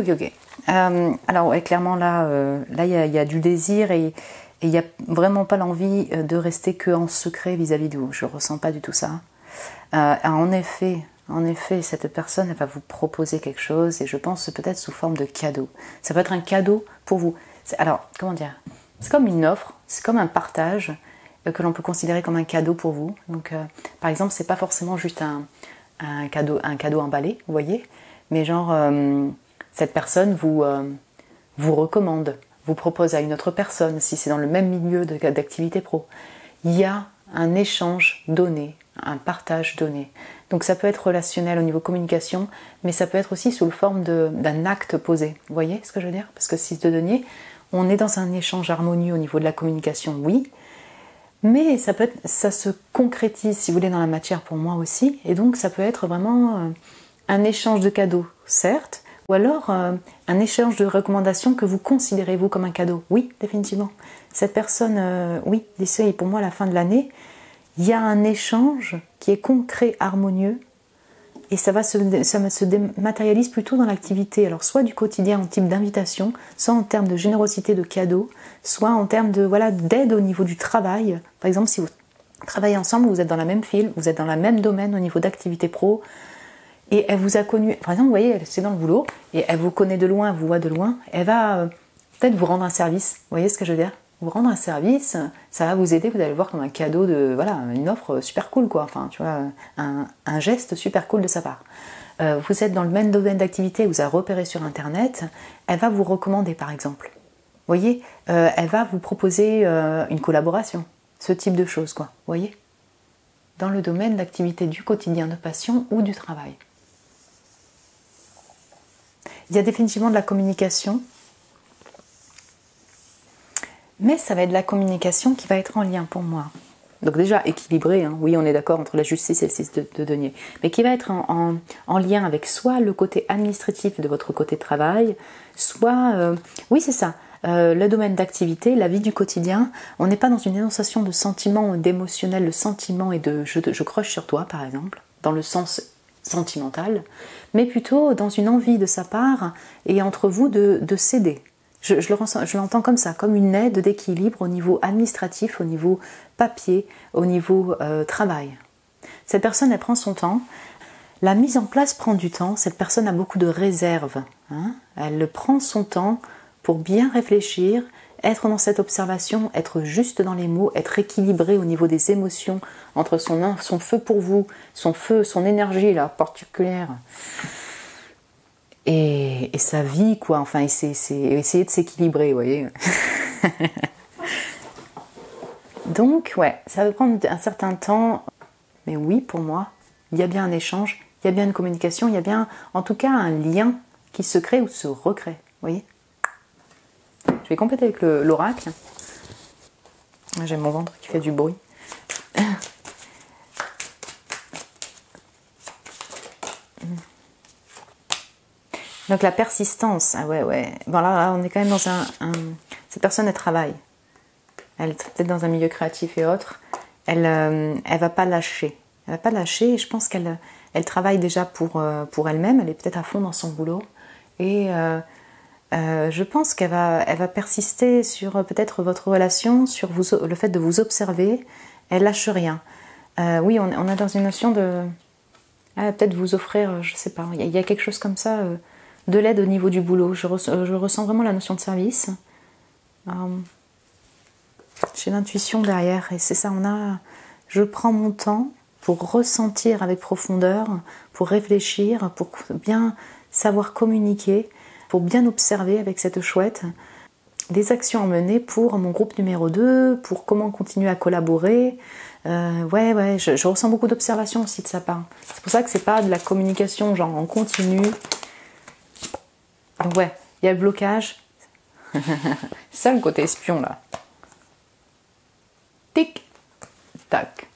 Alors ouais, clairement là, il y a du désir et il n'y a vraiment pas l'envie de rester que en secret vis-à-vis de vous. Je ne ressens pas du tout ça. En effet, cette personne elle va vous proposer quelque chose et je pense peut-être sous forme de cadeau. Ça peut être un cadeau pour vous. Alors, comment dire? C'est comme une offre, c'est comme un partage que l'on peut considérer comme un cadeau pour vous. Donc, par exemple, c'est pas forcément juste un cadeau emballé, vous voyez, mais genre cette personne vous recommande, vous propose à une autre personne, si c'est dans le même milieu d'activité pro. Il y a un échange donné, un partage donné. Donc ça peut être relationnel au niveau communication, mais ça peut être aussi sous la forme d'un acte posé. Vous voyez ce que je veux dire? Parce que 6 de denier, on est dans un échange harmonieux au niveau de la communication, oui, mais ça se concrétise, si vous voulez, dans la matière pour moi aussi, et donc ça peut être vraiment un échange de cadeaux, certes, ou alors un échange de recommandations que vous considérez vous comme un cadeau. Oui, définitivement. Cette personne, oui, d'ici pour moi à la fin de l'année, il y a un échange qui est concret, harmonieux, et ça se dématérialise plutôt dans l'activité, alors soit du quotidien en type d'invitation, soit en termes de générosité de cadeaux, soit en termes de d'aide au niveau du travail. Par exemple, si vous travaillez ensemble, vous êtes dans la même file, vous êtes dans le même domaine au niveau d'activité pro, et elle vous a connu, par exemple, vous voyez, c'est dans le boulot, et elle vous connaît de loin, vous voit de loin, elle va peut-être vous rendre un service, vous voyez ce que je veux dire? Vous rendre un service, ça va vous aider, vous allez le voir comme un cadeau une offre super cool quoi, enfin tu vois, un geste super cool de sa part. Vous êtes dans le même domaine d'activité, vous a repéré sur internet, elle va vous recommander par exemple. voyez, elle va vous proposer une collaboration, ce type de choses, quoi, voyez, dans le domaine d'activité du quotidien, de passion ou du travail. Il y a définitivement de la communication, mais ça va être de la communication qui va être en lien pour moi. Donc déjà équilibré, hein. Oui, on est d'accord entre la justice et le 6 de denier, mais qui va être en lien avec soit le côté administratif de votre côté travail, soit, oui c'est ça, le domaine d'activité, la vie du quotidien. On n'est pas dans une énonciation de sentiment ou d'émotionnel, le sentiment et de je croche sur toi par exemple, dans le sens sentimental, mais plutôt dans une envie de sa part et entre vous de céder. Je l'entends comme ça, comme une aide d'équilibre au niveau administratif, au niveau papier, au niveau travail. Cette personne, elle prend son temps. La mise en place prend du temps. Cette personne a beaucoup de réserve. Hein. Elle prend son temps pour bien réfléchir, être dans cette observation, être juste dans les mots, être équilibré au niveau des émotions entre son feu pour vous, son feu, son énergie là, particulière. Et sa vie, quoi, enfin, essayer de s'équilibrer, vous voyez. Donc, ouais, ça va prendre un certain temps, mais oui, pour moi, il y a bien un échange, il y a bien une communication, il y a bien, en tout cas, un lien qui se crée ou se recrée, vous voyez. Je vais compléter avec l'oracle. J'ai mon ventre qui fait du bruit. Donc la persistance, ah ouais. Bon là, on est quand même dans cette personne, elle travaille. Elle est peut-être dans un milieu créatif et autres. Elle va pas lâcher. Elle va pas lâcher et je pense qu'elle travaille déjà pour elle-même. Elle est peut-être à fond dans son boulot. Et je pense qu'elle va persister sur peut-être votre relation, sur le fait de vous observer. Elle lâche rien. Oui, on est dans une notion de... peut-être vous offrir, je sais pas, il y a quelque chose comme ça... de l'aide au niveau du boulot. Je ressens vraiment la notion de service. J'ai l'intuition derrière et c'est ça, je prends mon temps pour ressentir avec profondeur, pour réfléchir, pour bien savoir communiquer, pour bien observer avec cette chouette des actions à mener pour mon groupe numéro 2, pour comment continuer à collaborer. Je ressens beaucoup d'observation aussi de sa part. C'est pour ça que c'est pas de la communication genre en continu. Donc ouais, il y a le blocage. C'est ça le côté espion là. Tic, tac.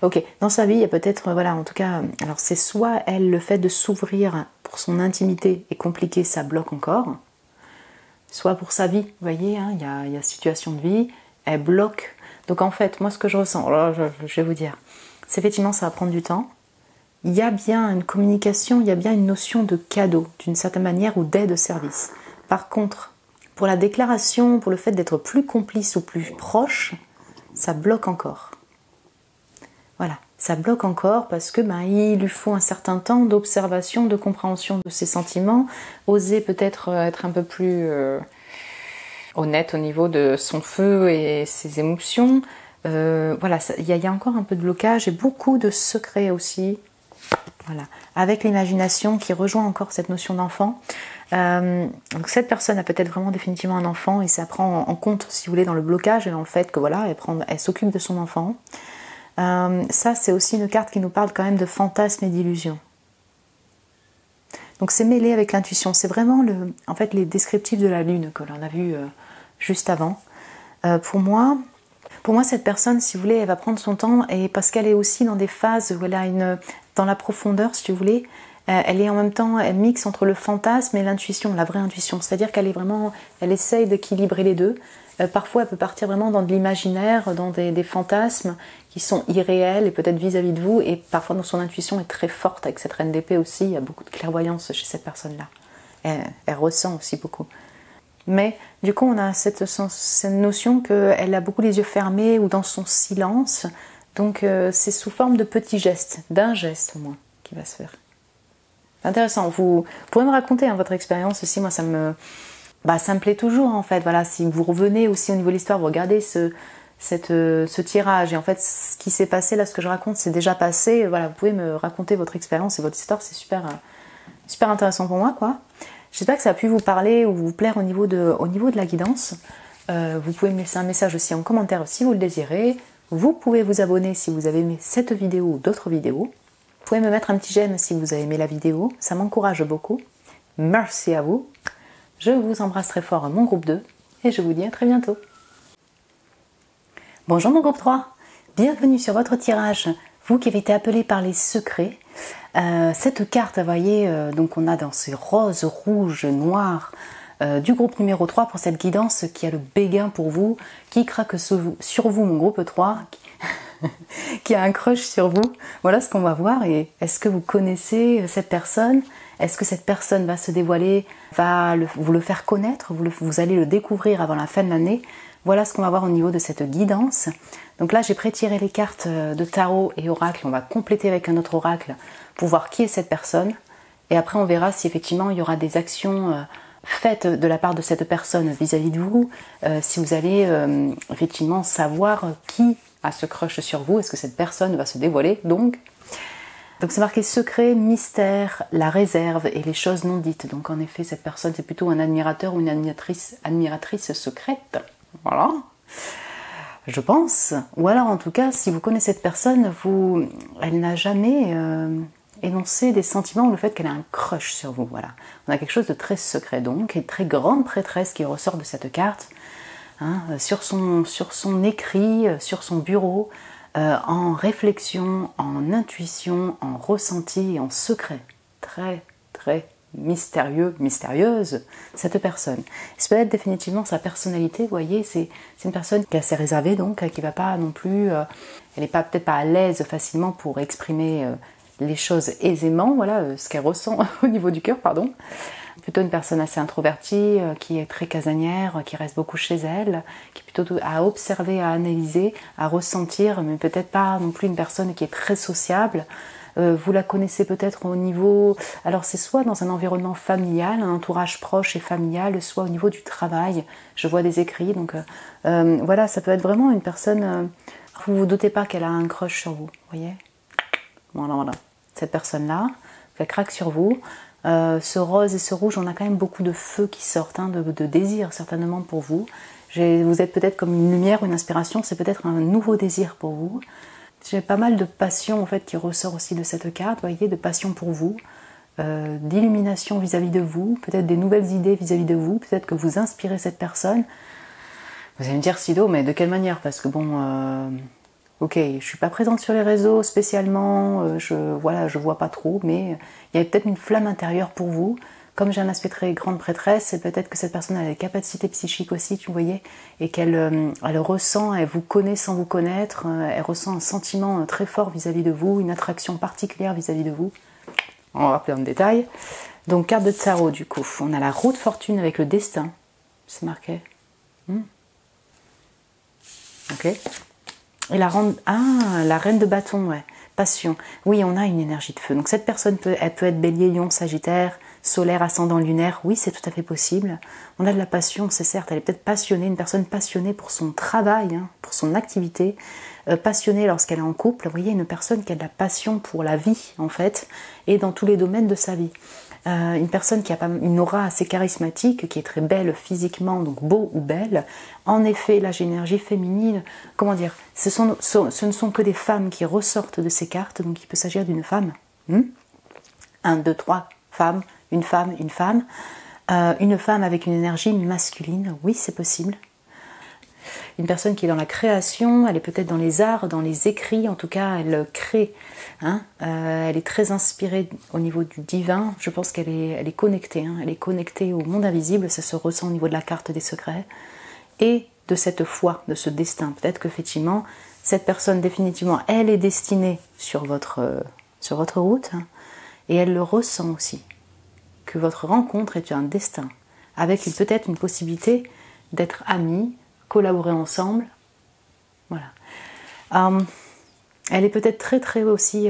Ok, dans sa vie, il y a peut-être, voilà, en tout cas, alors c'est soit elle, le fait de s'ouvrir pour son intimité est compliqué, ça bloque encore. Soit pour sa vie, vous voyez, hein, il y a situation de vie, elle bloque. Donc en fait, moi ce que je ressens, je vais vous dire, c'est effectivement ça va prendre du temps. Il y a bien une communication, il y a bien une notion de cadeau, d'une certaine manière, ou d'aide au service. Par contre, pour la déclaration, pour le fait d'être plus complice ou plus proche, ça bloque encore. Voilà, ça bloque encore parce que il lui faut un certain temps d'observation, de compréhension de ses sentiments, oser peut-être être un peu plus honnête au niveau de son feu et ses émotions. Voilà, il y a encore un peu de blocage et beaucoup de secrets aussi. Voilà, avec l'imagination qui rejoint encore cette notion d'enfant. Donc cette personne a peut-être vraiment définitivement un enfant et ça prend en compte, si vous voulez, dans le blocage et dans le fait que voilà, elle s'occupe de son enfant. Ça, c'est aussi une carte qui nous parle quand même de fantasmes et d'illusions. Donc c'est mêlé avec l'intuition. C'est vraiment en fait les descriptifs de la lune que l'on a vu juste avant. Pour moi, cette personne, si vous voulez, elle va prendre son temps et parce qu'elle est aussi dans des phases où elle a dans la profondeur, si vous voulez, elle est en même temps, elle mixe entre le fantasme et l'intuition, la vraie intuition. C'est-à-dire elle essaye d'équilibrer les deux. Parfois, elle peut partir vraiment dans de l'imaginaire, dans des fantasmes qui sont irréels et peut-être vis-à-vis de vous. Et parfois, son intuition est très forte avec cette reine d'épée aussi. Il y a beaucoup de clairvoyance chez cette personne-là. Elle ressent aussi beaucoup. Mais du coup, on a cette notion qu'elle a beaucoup les yeux fermés ou dans son silence. Donc, c'est sous forme de petits gestes, d'un geste au moins, qui va se faire. Intéressant. Vous pourrez me raconter votre expérience aussi. Moi, ça me plaît toujours en fait. Voilà, si vous revenez aussi au niveau de l'histoire, vous regardez ce tirage. Et en fait, ce qui s'est passé, là, ce que je raconte, c'est déjà passé. Voilà, vous pouvez me raconter votre expérience et votre histoire, c'est super intéressant pour moi, quoi. J'espère que ça a pu vous parler ou vous plaire au niveau de la guidance. Vous pouvez me laisser un message aussi en commentaire si vous le désirez. Vous pouvez vous abonner si vous avez aimé cette vidéo ou d'autres vidéos. Vous pouvez me mettre un petit j'aime si vous avez aimé la vidéo. Ça m'encourage beaucoup. Merci à vous. Je vous embrasse très fort, mon groupe 2. Et je vous dis à très bientôt. Bonjour mon groupe 3. Bienvenue sur votre tirage. Vous qui avez été appelé par les secrets. Cette carte, vous voyez, donc on a dans ces roses, rouges, noirs du groupe numéro 3 pour cette guidance qui a le béguin pour vous, qui craque sur vous, mon groupe 3, qui a un crush sur vous. Voilà ce qu'on va voir. Et est-ce que vous connaissez cette personne? Est-ce que cette personne va se dévoiler, vous le faire connaître, vous allez le découvrir avant la fin de l'année? Voilà ce qu'on va voir au niveau de cette guidance. Donc là, j'ai pré-tiré les cartes de tarot et oracle. On va compléter avec un autre oracle pour voir qui est cette personne. Et après, on verra si effectivement il y aura des actions faites de la part de cette personne vis-à-vis de vous. Si vous allez effectivement savoir qui a ce crush sur vous. Est-ce que cette personne va se dévoiler donc c'est marqué secret, mystère, la réserve et les choses non dites. Donc en effet, cette personne, c'est plutôt un admirateur ou une admiratrice secrète. Voilà, je pense. Ou alors en tout cas, si vous connaissez cette personne, elle n'a jamais énoncé des sentiments ou le fait qu'elle a un crush sur vous. Voilà, on a quelque chose de très secret donc, et très grande prêtresse qui ressort de cette carte, hein, sur son écrit, sur son bureau, en réflexion, en intuition, en ressenti et en secret. Très, très mystérieuse, cette personne. Ça peut être définitivement sa personnalité, vous voyez, c'est une personne qui est assez réservée, donc qui va pas non plus, elle n'est peut-être pas à l'aise facilement pour exprimer les choses aisément, voilà, ce qu'elle ressent au niveau du cœur, pardon. Plutôt une personne assez introvertie, qui est très casanière, qui reste beaucoup chez elle, qui est plutôt à observer, à analyser, à ressentir, mais peut-être pas non plus une personne qui est très sociable. Vous la connaissez peut-être au niveau... Alors c'est soit dans un environnement familial, un entourage proche et familial, soit au niveau du travail. Je vois des écrits, donc voilà, ça peut être vraiment une personne... vous vous doutez pas qu'elle a un crush sur vous, vous voyez? Voilà. Cette personne-là, elle craque sur vous. Ce rose et ce rouge, on a quand même beaucoup de feu qui sortent, hein, de désir certainement pour vous. Vous êtes peut-être comme une lumière, une inspiration, c'est peut-être un nouveau désir pour vous. J'ai pas mal de passion en fait qui ressort aussi de cette carte, vous voyez, de passion pour vous, d'illumination vis-à-vis de vous, peut-être des nouvelles idées vis-à-vis de vous, peut-être que vous inspirez cette personne. Vous allez me dire, Sido, mais de quelle manière? Parce que bon, ok, je suis pas présente sur les réseaux spécialement, je vois pas trop, mais il y a peut-être une flamme intérieure pour vous. Comme j'ai un aspect très grande prêtresse, c'est peut-être que cette personne a des capacités psychiques aussi, tu voyez, et qu'elle ressent, elle vous connaît sans vous connaître, elle ressent un sentiment très fort vis-à-vis de vous, une attraction particulière vis-à-vis de vous. On va voir plus en détail. Donc, carte de tarot, du coup, on a la roue de fortune avec le destin, c'est marqué. Ok. Et la reine de bâton, ouais, passion. Oui, on a une énergie de feu. Donc cette personne, elle peut être bélier, lion, sagittaire, solaire, ascendant, lunaire. Oui, c'est tout à fait possible. On a de la passion, c'est certes. Elle est peut-être passionnée, une personne passionnée pour son travail, hein, pour son activité. Passionnée lorsqu'elle est en couple. Vous voyez, une personne qui a de la passion pour la vie, en fait, et dans tous les domaines de sa vie. Une personne qui a une aura assez charismatique, qui est très belle physiquement, donc beau ou belle. En effet, là j'ai une énergie féminine, comment dire, ce ne sont que des femmes qui ressortent de ces cartes, donc il peut s'agir d'une femme. 1, 2, 3 femmes, une femme, une femme. Une femme avec une énergie masculine, oui c'est possible. Une personne qui est dans la création, elle est peut-être dans les arts, dans les écrits, en tout cas elle crée, hein, elle est très inspirée au niveau du divin, je pense qu'elle est connectée, hein, elle est connectée au monde invisible, ça se ressent au niveau de la carte des secrets, et de cette foi, de ce destin. Peut-être qu'effectivement, cette personne définitivement, elle est destinée sur votre route, hein, et elle le ressent aussi, que votre rencontre est un destin, avec peut-être une possibilité d'être amis, collaborer ensemble, voilà. Elle est peut-être très très aussi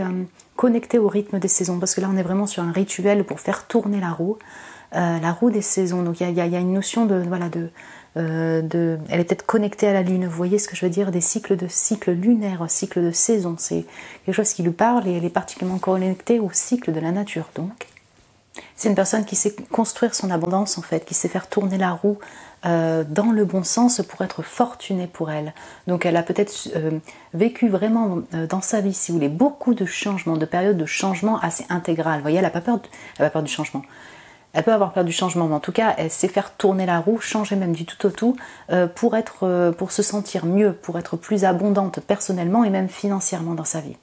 connectée au rythme des saisons, parce que là on est vraiment sur un rituel pour faire tourner la roue des saisons. Donc il y a une notion de elle est peut-être connectée à la lune, vous voyez ce que je veux dire, des cycles lunaires, cycles de saison, c'est quelque chose qui lui parle et elle est particulièrement connectée au cycle de la nature donc. C'est une personne qui sait construire son abondance en fait, qui sait faire tourner la roue dans le bon sens pour être fortunée pour elle. Donc elle a peut-être vécu vraiment dans sa vie, si vous voulez, beaucoup de changements, de périodes de changement assez intégrales. Vous voyez, elle n'a pas peur du changement. Elle peut avoir peur du changement, mais en tout cas, elle sait faire tourner la roue, changer même du tout au tout, pour se sentir mieux, pour être plus abondante personnellement et même financièrement dans sa vie.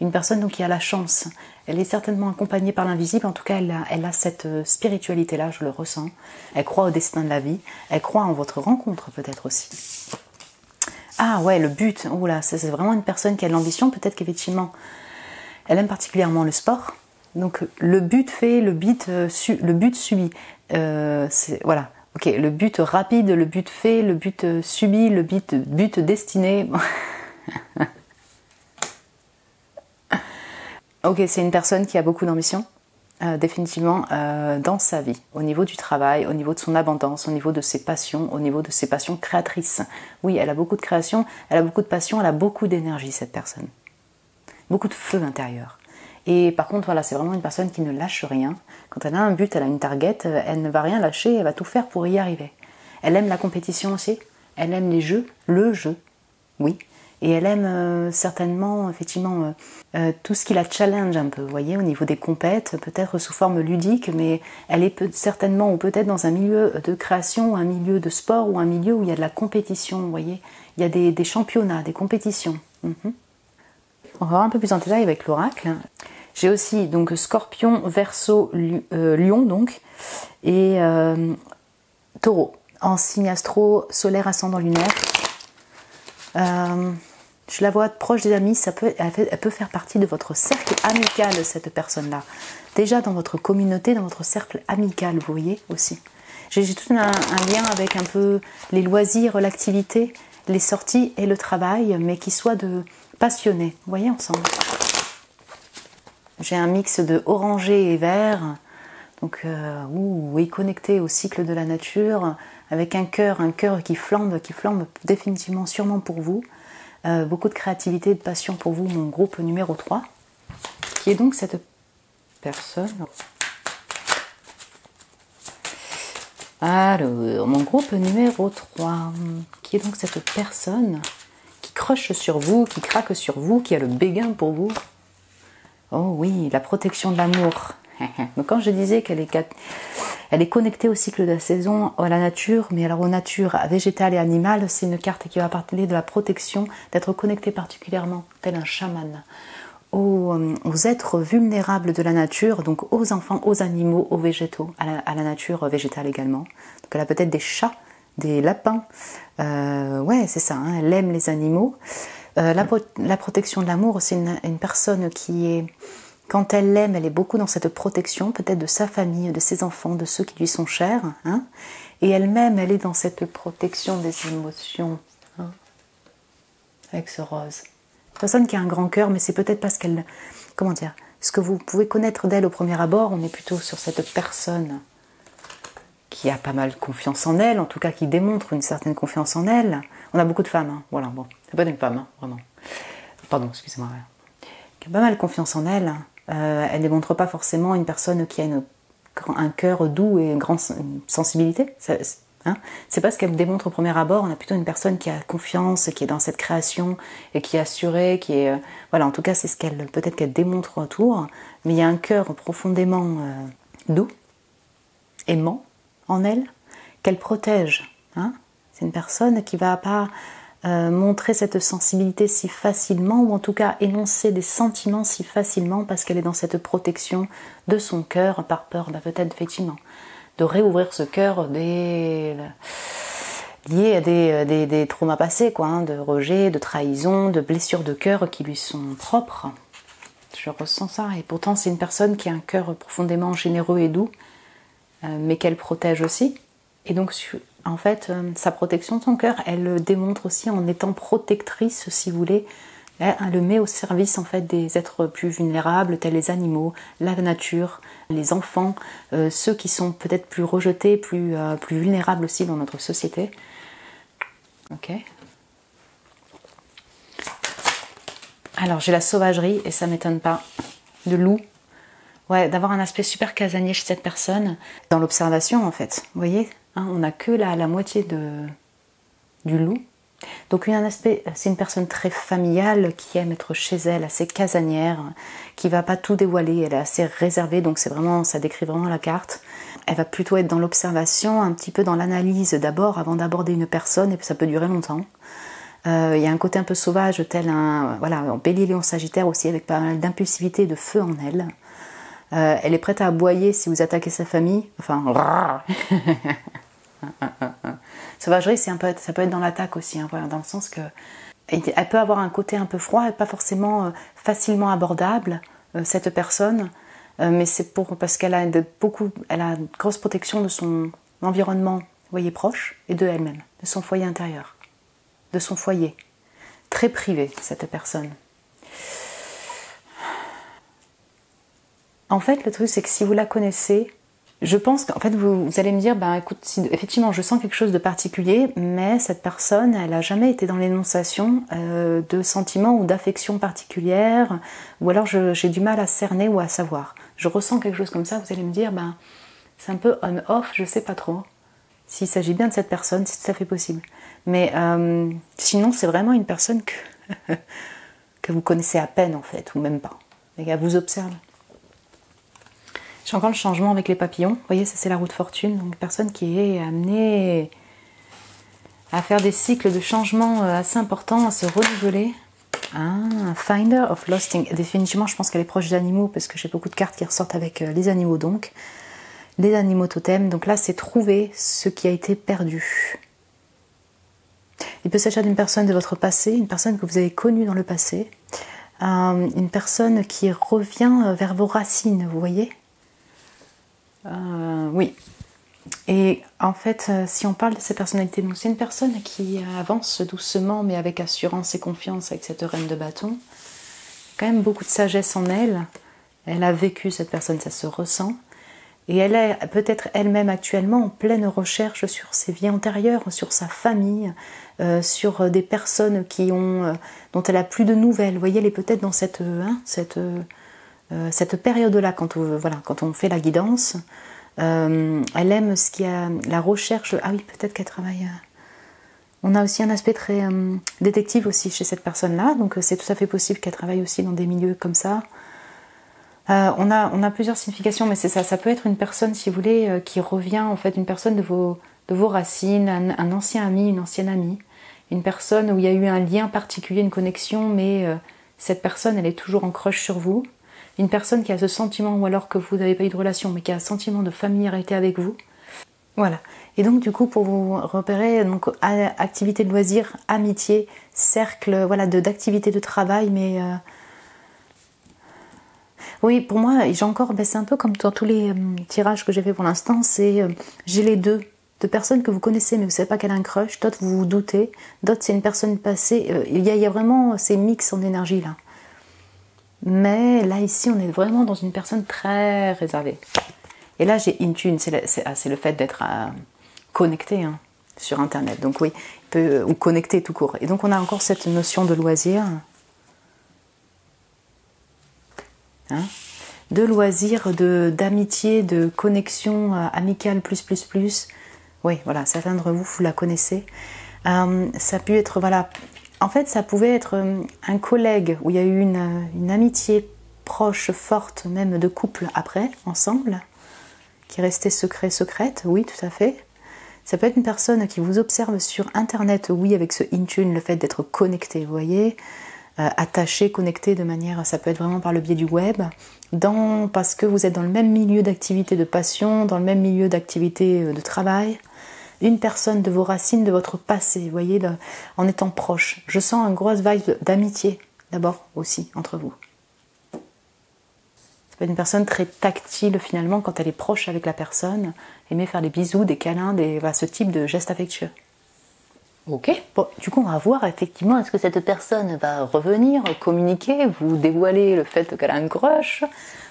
Une personne donc qui a la chance, elle est certainement accompagnée par l'invisible, en tout cas elle a cette spiritualité-là, je le ressens. Elle croit au destin de la vie, elle croit en votre rencontre peut-être aussi. Ah ouais, le but, oh là, c'est vraiment une personne qui a de l'ambition, peut-être qu'effectivement, elle aime particulièrement le sport. Donc le but fait, le but subit. Voilà, ok, le but rapide, le but fait, le but subi, le but destiné. Ok, c'est une personne qui a beaucoup d'ambition, définitivement dans sa vie, au niveau du travail, au niveau de son abondance, au niveau de ses passions, au niveau de ses passions créatrices. Oui, elle a beaucoup de création, elle a beaucoup de passion, elle a beaucoup d'énergie cette personne. Beaucoup de feu intérieur. Et par contre, voilà, c'est vraiment une personne qui ne lâche rien. Quand elle a un but, elle a une target, elle ne va rien lâcher, elle va tout faire pour y arriver. Elle aime la compétition aussi, elle aime les jeux, le jeu, oui. Et elle aime certainement, effectivement, tout ce qui la challenge un peu, vous voyez, au niveau des compètes, peut-être sous forme ludique, mais elle est certainement ou peut-être dans un milieu de création, un milieu de sport ou un milieu où il y a de la compétition, vous voyez. Il y a des championnats, des compétitions. On va voir un peu plus en détail avec l'oracle. J'ai aussi donc Scorpion, Verseau, Lion donc, et Taureau, en signe astro, solaire, ascendant lunaire. Je la vois proche des amis, elle peut faire partie de votre cercle amical, cette personne-là. Déjà dans votre communauté, dans votre cercle amical, vous voyez aussi. J'ai tout un lien avec un peu les loisirs, l'activité, les sorties et le travail, mais qui soit de passionnés, vous voyez, ensemble. J'ai un mix de orangé et vert, donc oui, connecté au cycle de la nature, avec un cœur qui flambe définitivement, sûrement pour vous. Beaucoup de créativité et de passion pour vous, mon groupe numéro 3, qui est donc cette personne. Alors, mon groupe numéro 3, qui est donc cette personne qui croche sur vous, qui craque sur vous, qui a le béguin pour vous. Oh oui, la protection de l'amour. Donc quand je disais qu'elle est connectée au cycle de la saison, à la nature, mais alors aux natures végétales et animales, c'est une carte qui va parler de la protection, d'être connecté particulièrement, tel un chaman, aux êtres vulnérables de la nature, donc aux enfants, aux animaux, aux végétaux, à la nature végétale également. Donc elle a peut-être des chats, des lapins, ouais c'est ça, hein, elle aime les animaux. La protection de l'amour, c'est une personne qui est... Quand elle l'aime, elle est beaucoup dans cette protection, peut-être de sa famille, de ses enfants, de ceux qui lui sont chers. Hein. Et elle-même, elle est dans cette protection des émotions. Hein, avec ce rose. Personne qui a un grand cœur, mais c'est peut-être parce qu'elle... Comment dire? Ce que vous pouvez connaître d'elle au premier abord, on est plutôt sur cette personne qui a pas mal confiance en elle, en tout cas qui démontre une certaine confiance en elle. On a beaucoup de femmes, hein. Voilà, bon, c'est pas une femme, hein, vraiment. Pardon, excusez-moi. Qui a pas mal confiance en elle. Elle ne démontre pas forcément une personne qui a un cœur doux et une grande sensibilité. Hein, c'est pas ce qu'elle démontre au premier abord. On a plutôt une personne qui a confiance, qui est dans cette création et qui est assurée, qui est... voilà, en tout cas, c'est ce qu'elle peut-être qu'elle démontre autour. Mais il y a un cœur profondément doux, aimant en elle, qu'elle protège. Hein. C'est une personne qui va pas... montrer cette sensibilité si facilement, ou en tout cas énoncer des sentiments si facilement, parce qu'elle est dans cette protection de son cœur, par peur peut-être effectivement de réouvrir ce cœur lié à des traumas passés, quoi, hein, de rejet, de trahison, de blessures de cœur qui lui sont propres. Je ressens ça, et pourtant c'est une personne qui a un cœur profondément généreux et doux, mais qu'elle protège aussi. Et donc en fait, sa protection de son cœur, elle le démontre aussi en étant protectrice, si vous voulez, Elle le met au service en fait des êtres plus vulnérables, tels les animaux, la nature, les enfants, ceux qui sont peut-être plus rejetés, plus vulnérables aussi dans notre société. Ok. Alors j'ai la sauvagerie et ça m'étonne pas. Le loup. Ouais, d'avoir un aspect super casanier chez cette personne. Dans l'observation en fait. Vous voyez, hein, on n'a que la moitié du loup. Donc c'est une personne très familiale qui aime être chez elle, assez casanière, qui va pas tout dévoiler, elle est assez réservée, donc ça décrit vraiment la carte. Elle va plutôt être dans l'observation, un petit peu dans l'analyse d'abord, avant d'aborder une personne, et ça peut durer longtemps. Il y a un côté un peu sauvage, tel un Bélier, Lion, Sagittaire aussi, avec pas mal d'impulsivité, de feu en elle. Elle est prête à aboyer si vous attaquez sa famille, enfin... Sauvagerie, ça peut être dans l'attaque aussi, hein, voilà, dans le sens que elle peut avoir un côté un peu froid et pas forcément facilement abordable, cette personne, mais c'est parce qu'elle a elle a une grosse protection de son environnement, vous voyez, proche, et de elle-même, de son foyer intérieur, de son foyer. Très privé, cette personne. En fait, le truc, c'est que si vous la connaissez, je pense qu'en fait, vous allez me dire, écoute, effectivement, je sens quelque chose de particulier, mais cette personne, elle n'a jamais été dans l'énonciation de sentiments ou d'affections particulières, ou alors j'ai du mal à cerner ou à savoir. Je ressens quelque chose comme ça, vous allez me dire, c'est un peu on-off, je sais pas trop. S'il s'agit bien de cette personne, c'est tout à fait possible. Mais sinon, c'est vraiment une personne que vous connaissez à peine, en fait, ou même pas. Et qu'elle vous observe. J'ai encore le changement avec les papillons. Vous voyez, ça c'est la roue de fortune. Donc, une personne qui est amenée à faire des cycles de changement assez importants, à se renouveler. Finder of Lost Things. Définitivement, je pense qu'elle est proche des animaux parce que j'ai beaucoup de cartes qui ressortent avec les animaux, donc. Les animaux totems. Donc là, c'est trouver ce qui a été perdu. Il peut s'agir d'une personne de votre passé, une personne que vous avez connue dans le passé. Une personne qui revient vers vos racines, vous voyez ? Oui. Et en fait, si on parle de ces personnalités, donc c'est une personne qui avance doucement, mais avec assurance et confiance, avec cette reine de bâton. Quand même beaucoup de sagesse en elle. Elle a vécu, cette personne, ça se ressent. Et elle est peut-être elle-même actuellement en pleine recherche sur ses vies antérieures, sur sa famille, sur des personnes dont elle a plus de nouvelles. Vous voyez, elle est peut-être dans cette période-là, quand on fait la guidance. Elle aime ce qu'il y a, la recherche. Ah oui, peut-être qu'elle travaille. On a aussi un aspect très détective aussi chez cette personne-là, donc c'est tout à fait possible qu'elle travaille aussi dans des milieux comme ça. On a plusieurs significations, mais c'est ça. Ça peut être une personne, si vous voulez, qui revient, en fait, une personne de vos racines, un ancien ami, une ancienne amie, une personne où il y a eu un lien particulier, une connexion, mais cette personne, elle est toujours en crush sur vous. Une personne qui a ce sentiment, ou alors que vous n'avez pas eu de relation, mais qui a un sentiment de familiarité avec vous. Voilà. Et donc, du coup, pour vous repérer, donc, activité de loisirs, amitié, cercle, voilà, d'activité de travail, mais... Oui, pour moi, j'ai encore, c'est un peu comme dans tous les tirages que j'ai fait pour l'instant, j'ai les deux personnes que vous connaissez, mais vous ne savez pas qu'elle a un crush, d'autres vous vous doutez, d'autres c'est une personne passée, il y a vraiment ces mix en énergie là. Mais là, ici, on est vraiment dans une personne très réservée. Et là, j'ai Intune, c'est le fait d'être connecté sur Internet. Donc oui, ou connecté tout court. Et donc, on a encore cette notion de loisir. De loisir, d'amitié, de connexion amicale, plus. Oui, voilà, certains d'entre vous, vous la connaissez. Ça peut être, voilà... En fait, ça pouvait être un collègue où il y a eu une amitié proche, forte, même de couple après, ensemble, qui restait secrète, oui, tout à fait. Ça peut être une personne qui vous observe sur Internet, oui, avec ce Intune, le fait d'être connecté, vous voyez, attaché, connecté de manière, ça peut être vraiment par le biais du web, parce que vous êtes dans le même milieu d'activité de passion, dans le même milieu d'activité de travail. Une personne de vos racines, de votre passé, vous voyez, en étant proche. Je sens une grosse vibe d'amitié, d'abord, aussi, entre vous. Ça peut être une personne très tactile, finalement, quand elle est proche avec la personne, aimer faire des bisous, des câlins, ce type de gestes affectueux. Ok, bon, du coup on va voir effectivement est-ce que cette personne va revenir, communiquer, vous dévoiler le fait qu'elle a un crush,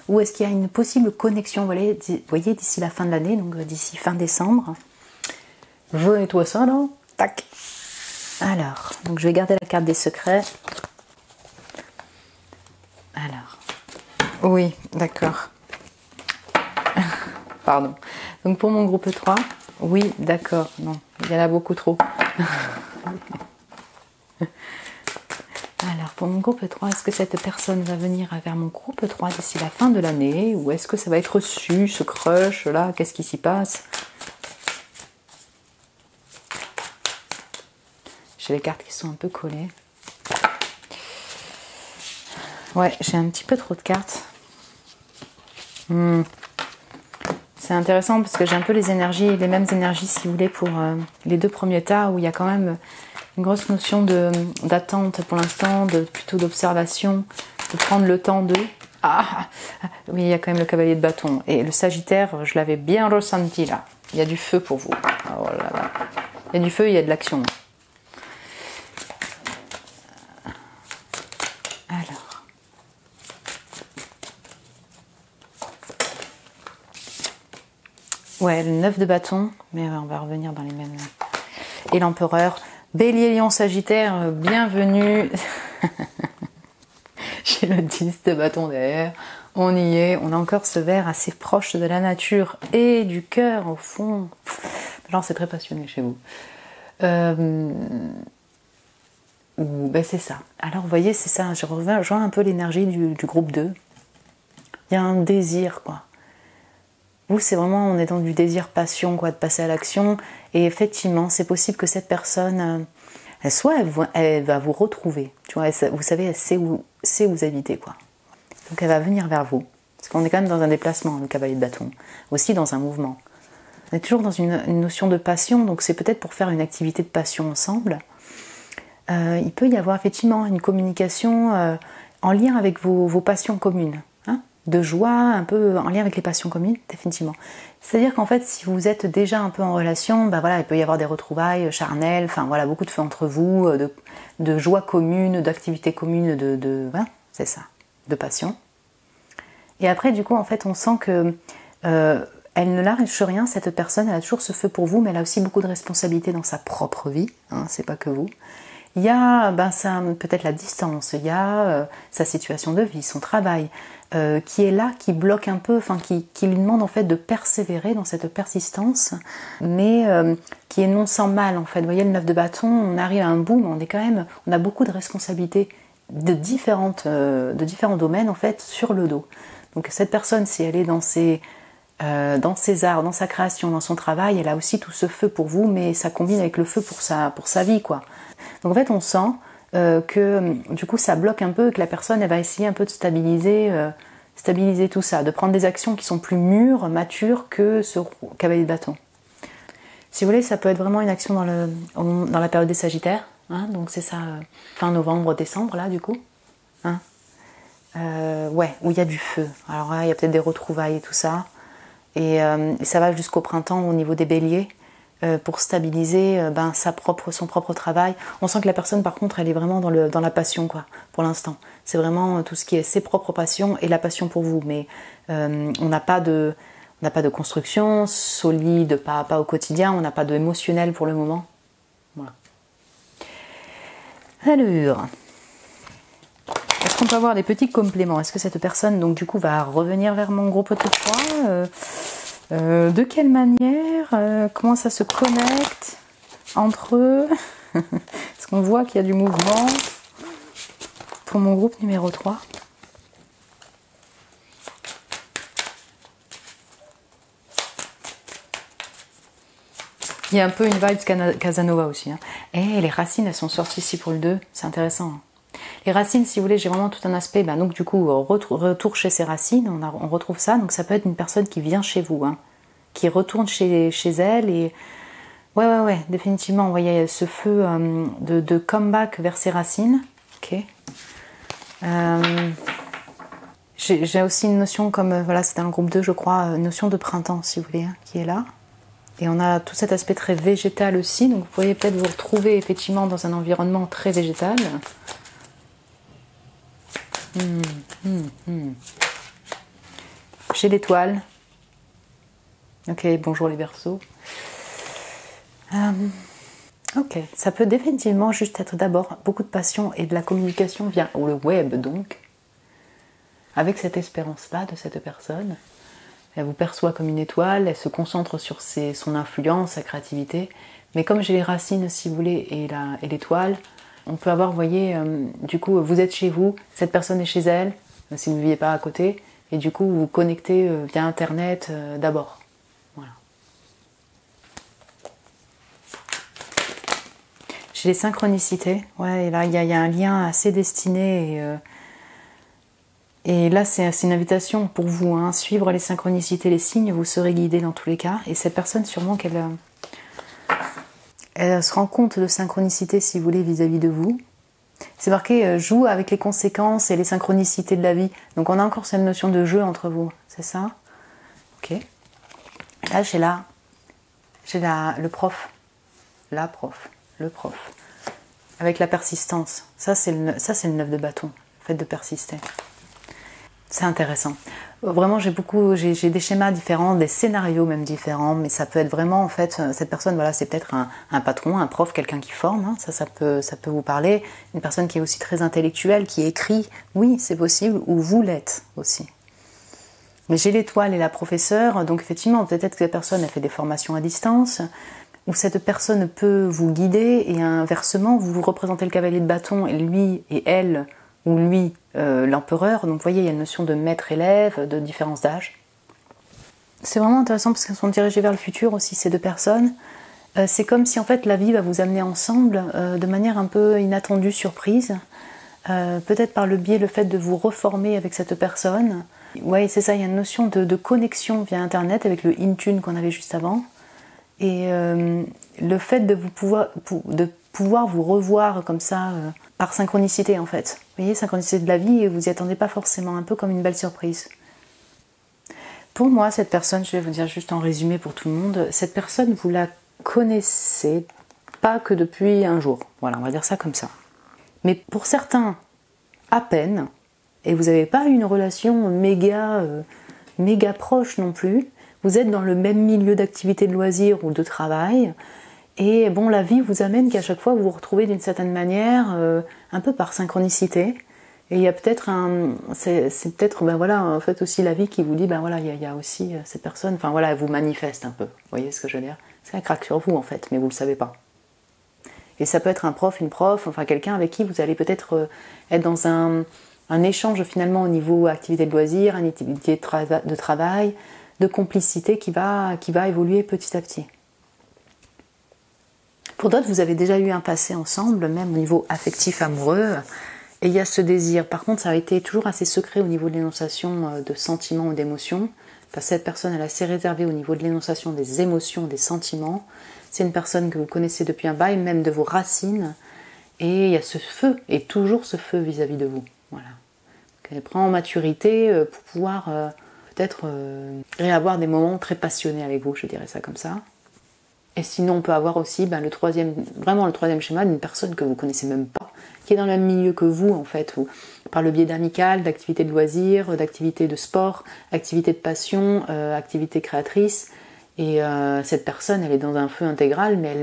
ou est-ce qu'il y a une possible connexion, vous voyez d'ici la fin de l'année, donc d'ici fin décembre. Je nettoie ça là, tac. Alors, donc je vais garder la carte des secrets. Alors, oui, d'accord. Pardon. Donc pour mon groupe 3, oui, d'accord, non, il y en a beaucoup trop. Alors pour mon groupe 3, est-ce que cette personne va venir vers mon groupe 3 d'ici la fin de l'année, ou est-ce que ça va être reçu, ce crush là, qu'est-ce qui s'y passe? J'ai les cartes qui sont un peu collées. Ouais, j'ai un petit peu trop de cartes. C'est intéressant parce que j'ai un peu les mêmes énergies si vous voulez pour les deux premiers tas où il y a quand même une grosse notion d'attente pour l'instant, plutôt d'observation, de prendre le temps de... Ah oui, il y a quand même le cavalier de bâton. Et le Sagittaire, je l'avais bien ressenti là. Il y a du feu pour vous. Oh là là. Il y a du feu, il y a de l'action. Alors... Ouais, le 9 de bâton, mais on va revenir dans les mêmes... Et l'empereur, Bélier, Lion, Sagittaire, bienvenue. J'ai le 10 de bâton derrière, on y est, on a encore ce vert assez proche de la nature et du cœur au fond. Genre c'est très passionné chez vous. Ben c'est ça. Alors vous voyez, c'est ça, je rejoins un peu l'énergie du groupe 2. Il y a un désir, quoi. Vous, c'est vraiment, on est dans du désir passion, quoi, de passer à l'action. Et effectivement, c'est possible que cette personne, elle va vous retrouver. Tu vois, vous savez, elle sait où vous habitez, quoi. Donc elle va venir vers vous. Parce qu'on est quand même dans un déplacement, le cavalier de bâton. Aussi dans un mouvement. On est toujours dans une notion de passion, donc c'est peut-être pour faire une activité de passion ensemble. Il peut y avoir effectivement une communication en lien avec vos passions communes. De joie, un peu en lien avec les passions communes, définitivement. C'est-à-dire qu'en fait, si vous êtes déjà un peu en relation, ben voilà, il peut y avoir des retrouvailles charnelles, enfin voilà, beaucoup de feu entre vous, de joie commune, d'activités communes, voilà, c'est ça, de passion. Et après, du coup, en fait, on sent que elle ne lâche rien, cette personne, elle a toujours ce feu pour vous, mais elle a aussi beaucoup de responsabilités dans sa propre vie, c'est pas que vous. Il y a peut-être la distance, il y a sa situation de vie, son travail, qui est là, qui bloque un peu, enfin qui lui demande en fait de persévérer dans cette persistance, mais qui est non sans mal en fait. Vous voyez le 9 de bâton, on arrive à un bout, mais on a beaucoup de responsabilités de différents domaines en fait sur le dos. Donc cette personne, si elle est dans ses arts, dans sa création, dans son travail, elle a aussi tout ce feu pour vous, mais ça combine avec le feu pour sa vie, quoi. Donc en fait, on sent que du coup, ça bloque un peu et que la personne, elle va essayer un peu de stabiliser tout ça, de prendre des actions qui sont plus mûres, matures que ce cavalier de bâton. Si vous voulez, ça peut être vraiment une action dans la période des Sagittaires, donc c'est ça, fin novembre, décembre, là, du coup. Ouais, où il y a du feu. Alors là, il y a peut-être des retrouvailles et tout ça. Et ça va jusqu'au printemps au niveau des béliers pour stabiliser son propre travail. On sent que la personne par contre elle est vraiment dans la passion, quoi, pour l'instant. C'est vraiment tout ce qui est ses propres passions et la passion pour vous. Mais on n'a pas de construction solide, pas au quotidien, on n'a pas d'émotionnel pour le moment. Voilà. Alors, est-ce qu'on peut avoir des petits compléments? Est-ce que cette personne donc du coup va revenir vers mon groupe de 3 de quelle manière? Comment ça se connecte entre eux? Est-ce qu'on voit qu'il y a du mouvement pour mon groupe numéro 3? Il y a un peu une vibe Casanova aussi. Et les racines, elles sont sorties ici pour le 2. C'est intéressant. Les racines, si vous voulez, j'ai vraiment tout un aspect, donc du coup, retour chez ses racines, on retrouve ça, donc ça peut être une personne qui vient chez vous, qui retourne chez elle, et ouais, définitivement, vous voyez ce feu de comeback vers ses racines, ok. J'ai aussi une notion comme, voilà, c'est dans le groupe 2, je crois, notion de printemps, si vous voulez, qui est là, Et on a tout cet aspect très végétal aussi, donc vous pourriez peut-être vous retrouver effectivement dans un environnement très végétal. J'ai l'étoile. Ok, bonjour les Verseaux. Ok, ça peut définitivement juste être d'abord beaucoup de passion et de la communication via le web donc, avec cette espérance-là de cette personne. Elle vous perçoit comme une étoile, elle se concentre sur son influence, sa créativité, mais comme j'ai les racines si vous voulez et l'étoile, on peut avoir, vous voyez, du coup vous êtes chez vous, cette personne est chez elle, si vous ne viviez pas à côté, et du coup vous vous connectez via internet d'abord. Voilà. J'ai les synchronicités, ouais, et là il y a un lien assez destiné et là c'est une invitation pour vous, hein, suivre les synchronicités, les signes, vous serez guidé dans tous les cas, et cette personne sûrement elle se rend compte de synchronicité si vous voulez vis-à-vis de vous. C'est marqué joue avec les conséquences et les synchronicités de la vie, donc on a encore cette notion de jeu entre vous, c'est ça? Ok. Là j'ai le prof, le prof, avec la persistance. Ça c'est le 9 de bâton, le fait de persister. C'est intéressant. Vraiment, j'ai des schémas différents, des scénarios même différents, mais ça peut être vraiment, en fait, cette personne, voilà, c'est peut-être un patron, un prof, quelqu'un qui forme, hein, ça peut vous parler. Une personne qui est aussi très intellectuelle, qui écrit, oui, c'est possible, ou vous l'êtes aussi. Mais j'ai l'étoile et la professeure, donc effectivement, peut-être que cette personne a fait des formations à distance, où cette personne peut vous guider, et inversement, vous représentez le cavalier de bâton, et lui et elle, ou lui, l'empereur. Donc vous voyez, il y a une notion de maître-élève, de différence d'âge. C'est vraiment intéressant parce qu'elles sont dirigées vers le futur aussi, ces deux personnes. C'est comme si en fait la vie va vous amener ensemble de manière un peu inattendue, surprise. Peut-être par le fait de vous reformer avec cette personne. Oui, c'est ça, il y a une notion de connexion via Internet avec le Intune qu'on avait juste avant. Et le fait de pouvoir vous revoir comme ça, par synchronicité en fait. Vous voyez, synchronicité de la vie, et vous y attendez pas forcément, un peu comme une belle surprise. Pour moi, cette personne, je vais vous dire juste en résumé pour tout le monde, cette personne, vous la connaissez pas que depuis un jour. Voilà, on va dire ça comme ça. Mais pour certains, à peine, et vous n'avez pas une relation méga proche non plus, vous êtes dans le même milieu d'activité de loisirs ou de travail, et bon, la vie vous amène qu'à chaque fois vous vous retrouvez d'une certaine manière, un peu par synchronicité. Et il y a peut-être c'est peut-être, ben voilà, en fait aussi la vie qui vous dit, ben voilà, il y a aussi cette personne, enfin voilà, elle vous manifeste un peu. Vous voyez ce que je veux dire? C'est un craque sur vous en fait, mais vous le savez pas. Et ça peut être un prof, une prof, enfin quelqu'un avec qui vous allez peut-être être dans un échange finalement au niveau activité de loisirs, une activité de travail, de complicité qui va évoluer petit à petit. Pour d'autres, vous avez déjà eu un passé ensemble, même au niveau affectif, amoureux, et il y a ce désir. Par contre, ça a été toujours assez secret au niveau de l'énonciation de sentiments ou d'émotions, parce que cette personne, elle est assez réservée au niveau de l'énonciation des émotions, des sentiments. C'est une personne que vous connaissez depuis un bail, même de vos racines, et il y a ce feu, et toujours ce feu vis-à-vis de vous. Voilà. Donc, elle prend en maturité pour pouvoir peut-être réavoir des moments très passionnés avec vous, je dirais ça comme ça. Et sinon, on peut avoir aussi le troisième schéma d'une personne que vous connaissez même pas, qui est dans le même milieu que vous, en fait, par le biais d'amicales, d'activités de loisirs, d'activités de sport, activités de passion, activités créatrices. Et cette personne, elle est dans un feu intégral, mais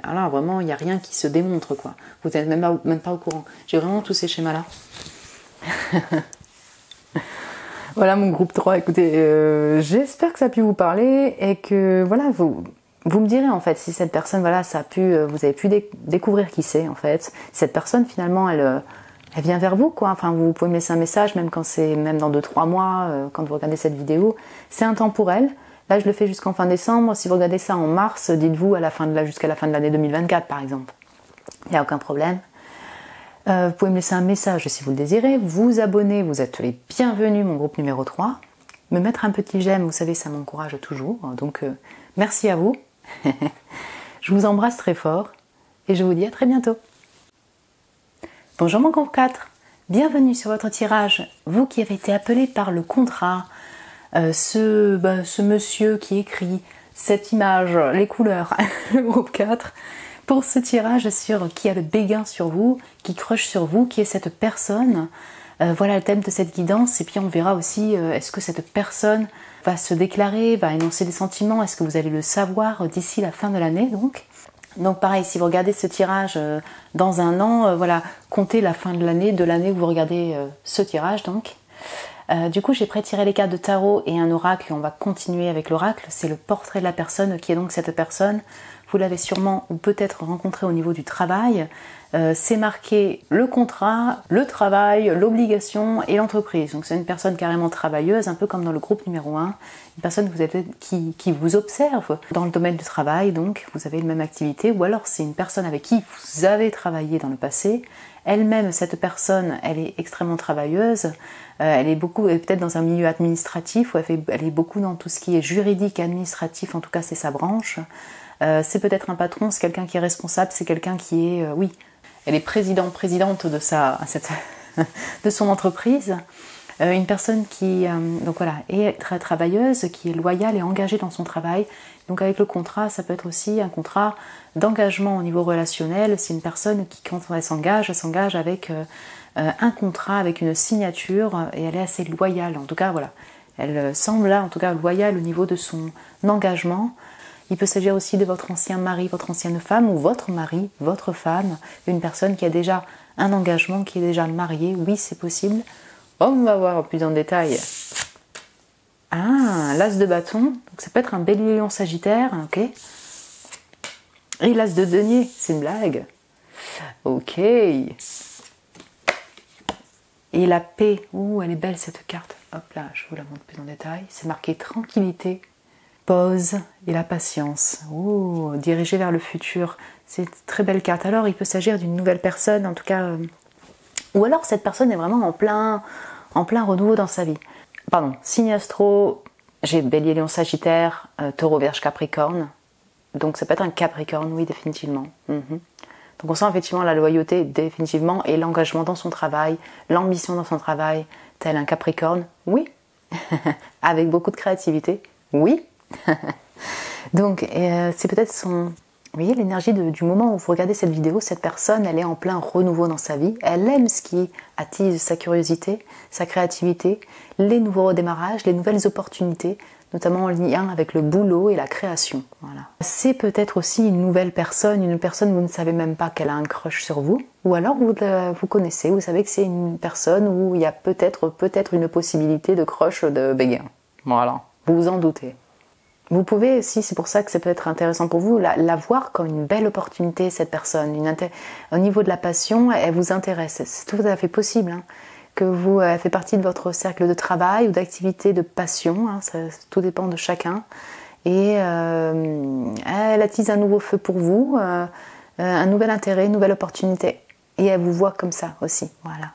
alors vraiment, il n'y a rien qui se démontre, quoi. Vous n'êtes même pas au courant. J'ai vraiment tous ces schémas-là. Voilà mon groupe 3, écoutez, j'espère que ça a pu vous parler et que, voilà, vous me direz en fait si cette personne, voilà, vous avez pu découvrir qui c'est en fait. Cette personne finalement, elle vient vers vous, quoi. Enfin, vous pouvez me laisser un message, même dans 2-3 mois, quand vous regardez cette vidéo. C'est intemporel. Là, je le fais jusqu'en fin décembre. Si vous regardez ça en mars, dites-vous jusqu'à la fin de l'année 2024, par exemple. Il n'y a aucun problème. Vous pouvez me laisser un message si vous le désirez. Vous abonner, vous êtes les bienvenus, mon groupe numéro 3. Me mettre un petit j'aime, vous savez, ça m'encourage toujours. Donc, merci à vous. Je vous embrasse très fort et je vous dis à très bientôt. Bonjour mon groupe 4, bienvenue sur votre tirage. Vous qui avez été appelé par le contrat, ce monsieur qui écrit cette image, les couleurs, le groupe 4, pour ce tirage sur qui a le béguin sur vous, qui crush sur vous, qui est cette personne. Voilà le thème de cette guidance, et puis on verra aussi est-ce que cette personne va se déclarer, va énoncer des sentiments, est-ce que vous allez le savoir d'ici la fin de l'année donc. Donc pareil, si vous regardez ce tirage dans un an, voilà, comptez la fin de l'année où vous regardez ce tirage donc. Du coup, j'ai prétiré les cartes de tarot et un oracle, et on va continuer avec l'oracle. C'est le portrait de la personne, qui est donc cette personne. Vous l'avez sûrement ou peut-être rencontré au niveau du travail. C'est marqué le contrat, le travail, l'obligation et l'entreprise. Donc c'est une personne carrément travailleuse, un peu comme dans le groupe numéro 1. Une personne qui vous observe dans le domaine du travail, donc vous avez une même activité. Ou alors c'est une personne avec qui vous avez travaillé dans le passé. Elle-même, cette personne, elle est extrêmement travailleuse. Elle est peut-être dans un milieu administratif, ou elle est beaucoup dans tout ce qui est juridique, administratif, en tout cas c'est sa branche. C'est peut-être un patron, c'est quelqu'un qui est responsable, c'est quelqu'un qui est, oui, elle est présidente de son entreprise. Une personne qui donc voilà, est très travailleuse, qui est loyale et engagée dans son travail. Donc avec le contrat, ça peut être aussi un contrat d'engagement au niveau relationnel. C'est une personne qui, quand elle s'engage avec un contrat, avec une signature, et elle est assez loyale. En tout cas, voilà, elle semble là, en tout cas, loyale au niveau de son engagement. Il peut s'agir aussi de votre ancien mari, votre ancienne femme, ou votre mari, votre femme, une personne qui a déjà un engagement, qui est déjà mariée. Oui, c'est possible. On va voir plus en détail. Ah, l'as de bâton. Donc ça peut être un bélier lion sagittaire, ok. Et l'as de denier, c'est une blague. Ok. Et la paix. Ouh, elle est belle cette carte. Hop là, je vous la montre plus en détail. C'est marqué tranquillité, pause et la patience. Ouh, dirigé vers le futur. C'est une très belle carte. Alors, il peut s'agir d'une nouvelle personne, en tout cas. Ou alors, cette personne est vraiment en plein renouveau dans sa vie. Pardon, signe astro, j'ai bélier, lion, sagittaire, taureau, vierge, capricorne. Donc ça peut être un capricorne, oui, définitivement. Donc on sent effectivement la loyauté, définitivement, et l'engagement dans son travail, l'ambition dans son travail, tel un capricorne, oui. Avec beaucoup de créativité, oui. Donc c'est peut-être son... Vous voyez l'énergie du moment où vous regardez cette vidéo, cette personne, elle est en plein renouveau dans sa vie. Elle aime ce qui attise sa curiosité, sa créativité, les nouveaux redémarrages, les nouvelles opportunités, notamment en lien avec le boulot et la création. Voilà. C'est peut-être aussi une nouvelle personne, vous ne savez même pas qu'elle a un crush sur vous, ou alors vous connaissez, vous savez que c'est une personne où il y a peut-être une possibilité de crush de béguin. Voilà, vous vous en doutez. Vous pouvez aussi, c'est pour ça que ça peut être intéressant pour vous, la voir comme une belle opportunité, cette personne. Au niveau de la passion, elle vous intéresse. C'est tout à fait possible que elle fait partie de votre cercle de travail ou d'activité de passion. Tout dépend de chacun. Et elle attise un nouveau feu pour vous, un nouvel intérêt, une nouvelle opportunité. Et elle vous voit comme ça aussi. Voilà.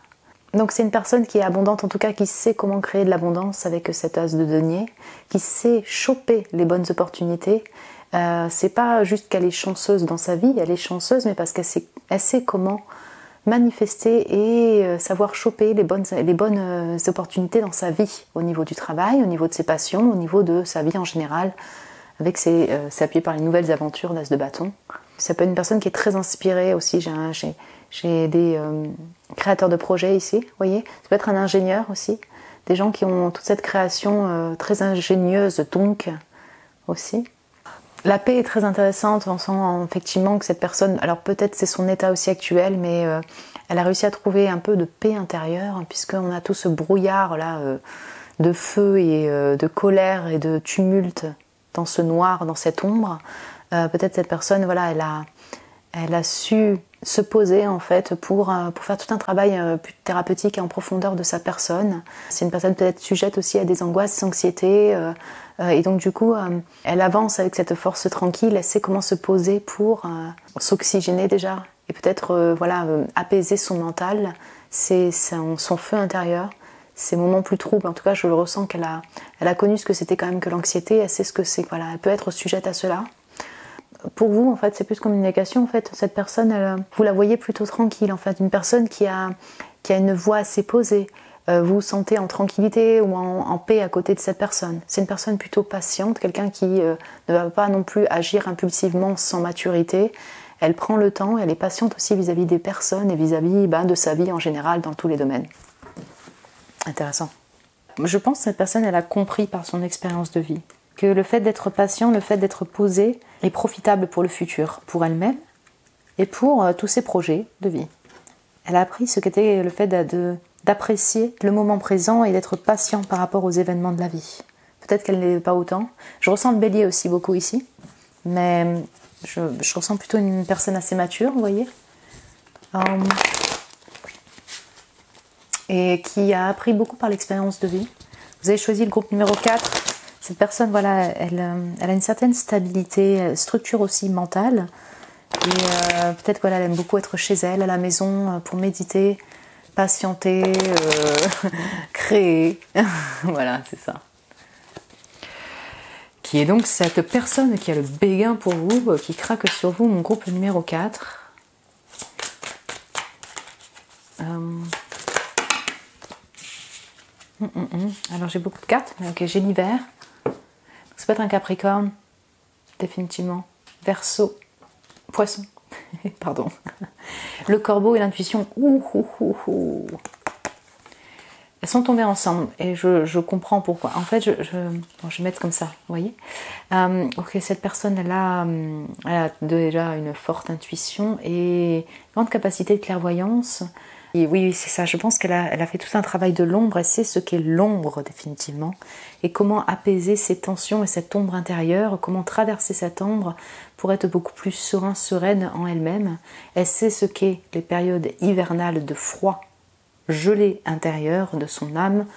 Donc c'est une personne qui est abondante, en tout cas qui sait comment créer de l'abondance avec cet as de denier, qui sait choper les bonnes opportunités. C'est pas juste qu'elle est chanceuse dans sa vie, elle est chanceuse, mais parce qu'elle sait comment manifester et savoir choper les bonnes opportunités dans sa vie, au niveau du travail, au niveau de ses passions, au niveau de sa vie en général, avec s'appuyer par les nouvelles aventures d'as de bâton. Ça peut être une personne qui est très inspirée aussi. J'ai des créateurs de projets ici, vous voyez. Ça peut être un ingénieur aussi. Des gens qui ont toute cette création très ingénieuse, donc, aussi. La paix est très intéressante. On sent effectivement que cette personne, alors peut-être c'est son état aussi actuel, mais elle a réussi à trouver un peu de paix intérieure, puisqu'on a tout ce brouillard là de feu et de colère et de tumulte dans ce noir, dans cette ombre. Peut-être cette personne, voilà, elle a su se poser en fait pour faire tout un travail plus thérapeutique et en profondeur de sa personne. C'est une personne peut-être sujette aussi à des angoisses, des anxiétés, et donc du coup elle avance avec cette force tranquille, elle sait comment se poser pour s'oxygéner déjà et peut-être apaiser son mental, c'est son feu intérieur, ces moments plus troubles. En tout cas je le ressens qu'elle a connu ce que c'était quand même que l'anxiété, elle sait ce que c'est, voilà, elle peut être sujette à cela. Pour vous, en fait, c'est plus communication. En fait, cette personne, vous la voyez plutôt tranquille. En fait, une personne qui a une voix assez posée, vous vous sentez en tranquillité ou en paix à côté de cette personne. C'est une personne plutôt patiente, quelqu'un qui ne va pas non plus agir impulsivement sans maturité. Elle prend le temps, elle est patiente aussi vis-à-vis des personnes et vis-à-vis de sa vie en général dans tous les domaines. Intéressant. Je pense que cette personne, elle a compris par son expérience de vie que le fait d'être patient, le fait d'être posé est profitable pour le futur, pour elle-même et pour tous ses projets de vie. Elle a appris ce qu'était le fait d'apprécier le moment présent et d'être patient par rapport aux événements de la vie. Peut-être qu'elle n'est pas autant. Je ressens le bélier aussi beaucoup ici, mais je ressens plutôt une personne assez mature, vous voyez, et qui a appris beaucoup par l'expérience de vie. Vous avez choisi le groupe numéro 4. Cette personne, voilà, elle a une certaine stabilité, structure aussi mentale. Et peut-être qu'elle aime beaucoup être chez elle, à la maison, pour méditer, patienter, créer. Voilà, c'est ça. Qui est donc cette personne qui a le béguin pour vous, qui craque sur vous, mon groupe numéro 4. Alors j'ai beaucoup de cartes, mais ok, j'ai l'hiver. Ça peut être un Capricorne, définitivement. Verseau, Poisson, pardon. Le Corbeau et l'intuition. Elles sont tombées ensemble et je comprends pourquoi. En fait, bon, je vais mettre comme ça, vous voyez. Ok, cette personne, elle a déjà une forte intuition et une grande capacité de clairvoyance. Et oui, c'est ça. Je pense qu'elle a fait tout un travail de l'ombre. Elle sait ce qu'est l'ombre, définitivement. Et comment apaiser ces tensions et cette ombre intérieure. Comment traverser cette ombre pour être beaucoup plus sereine en elle-même. Elle sait ce qu'est les périodes hivernales de froid, gelé intérieur de son âme.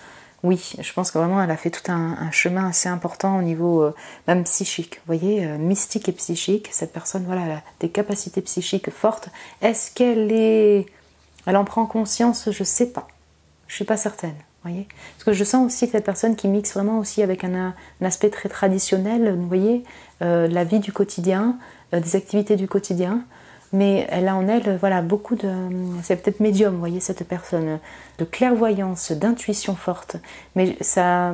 Oui, je pense que vraiment elle a fait tout un chemin assez important au niveau même psychique. Vous voyez, mystique et psychique. Cette personne, voilà, elle a des capacités psychiques fortes. Est-ce elle en prend conscience? Je sais pas. Je suis pas certaine. Voyez, parce que je sens aussi cette personne qui mixe vraiment aussi avec un aspect très traditionnel. Vous voyez, la vie du quotidien, des activités du quotidien. Mais elle a en elle, voilà, beaucoup de... C'est peut-être médium, vous voyez, cette personne, de clairvoyance, d'intuition forte. Mais ça...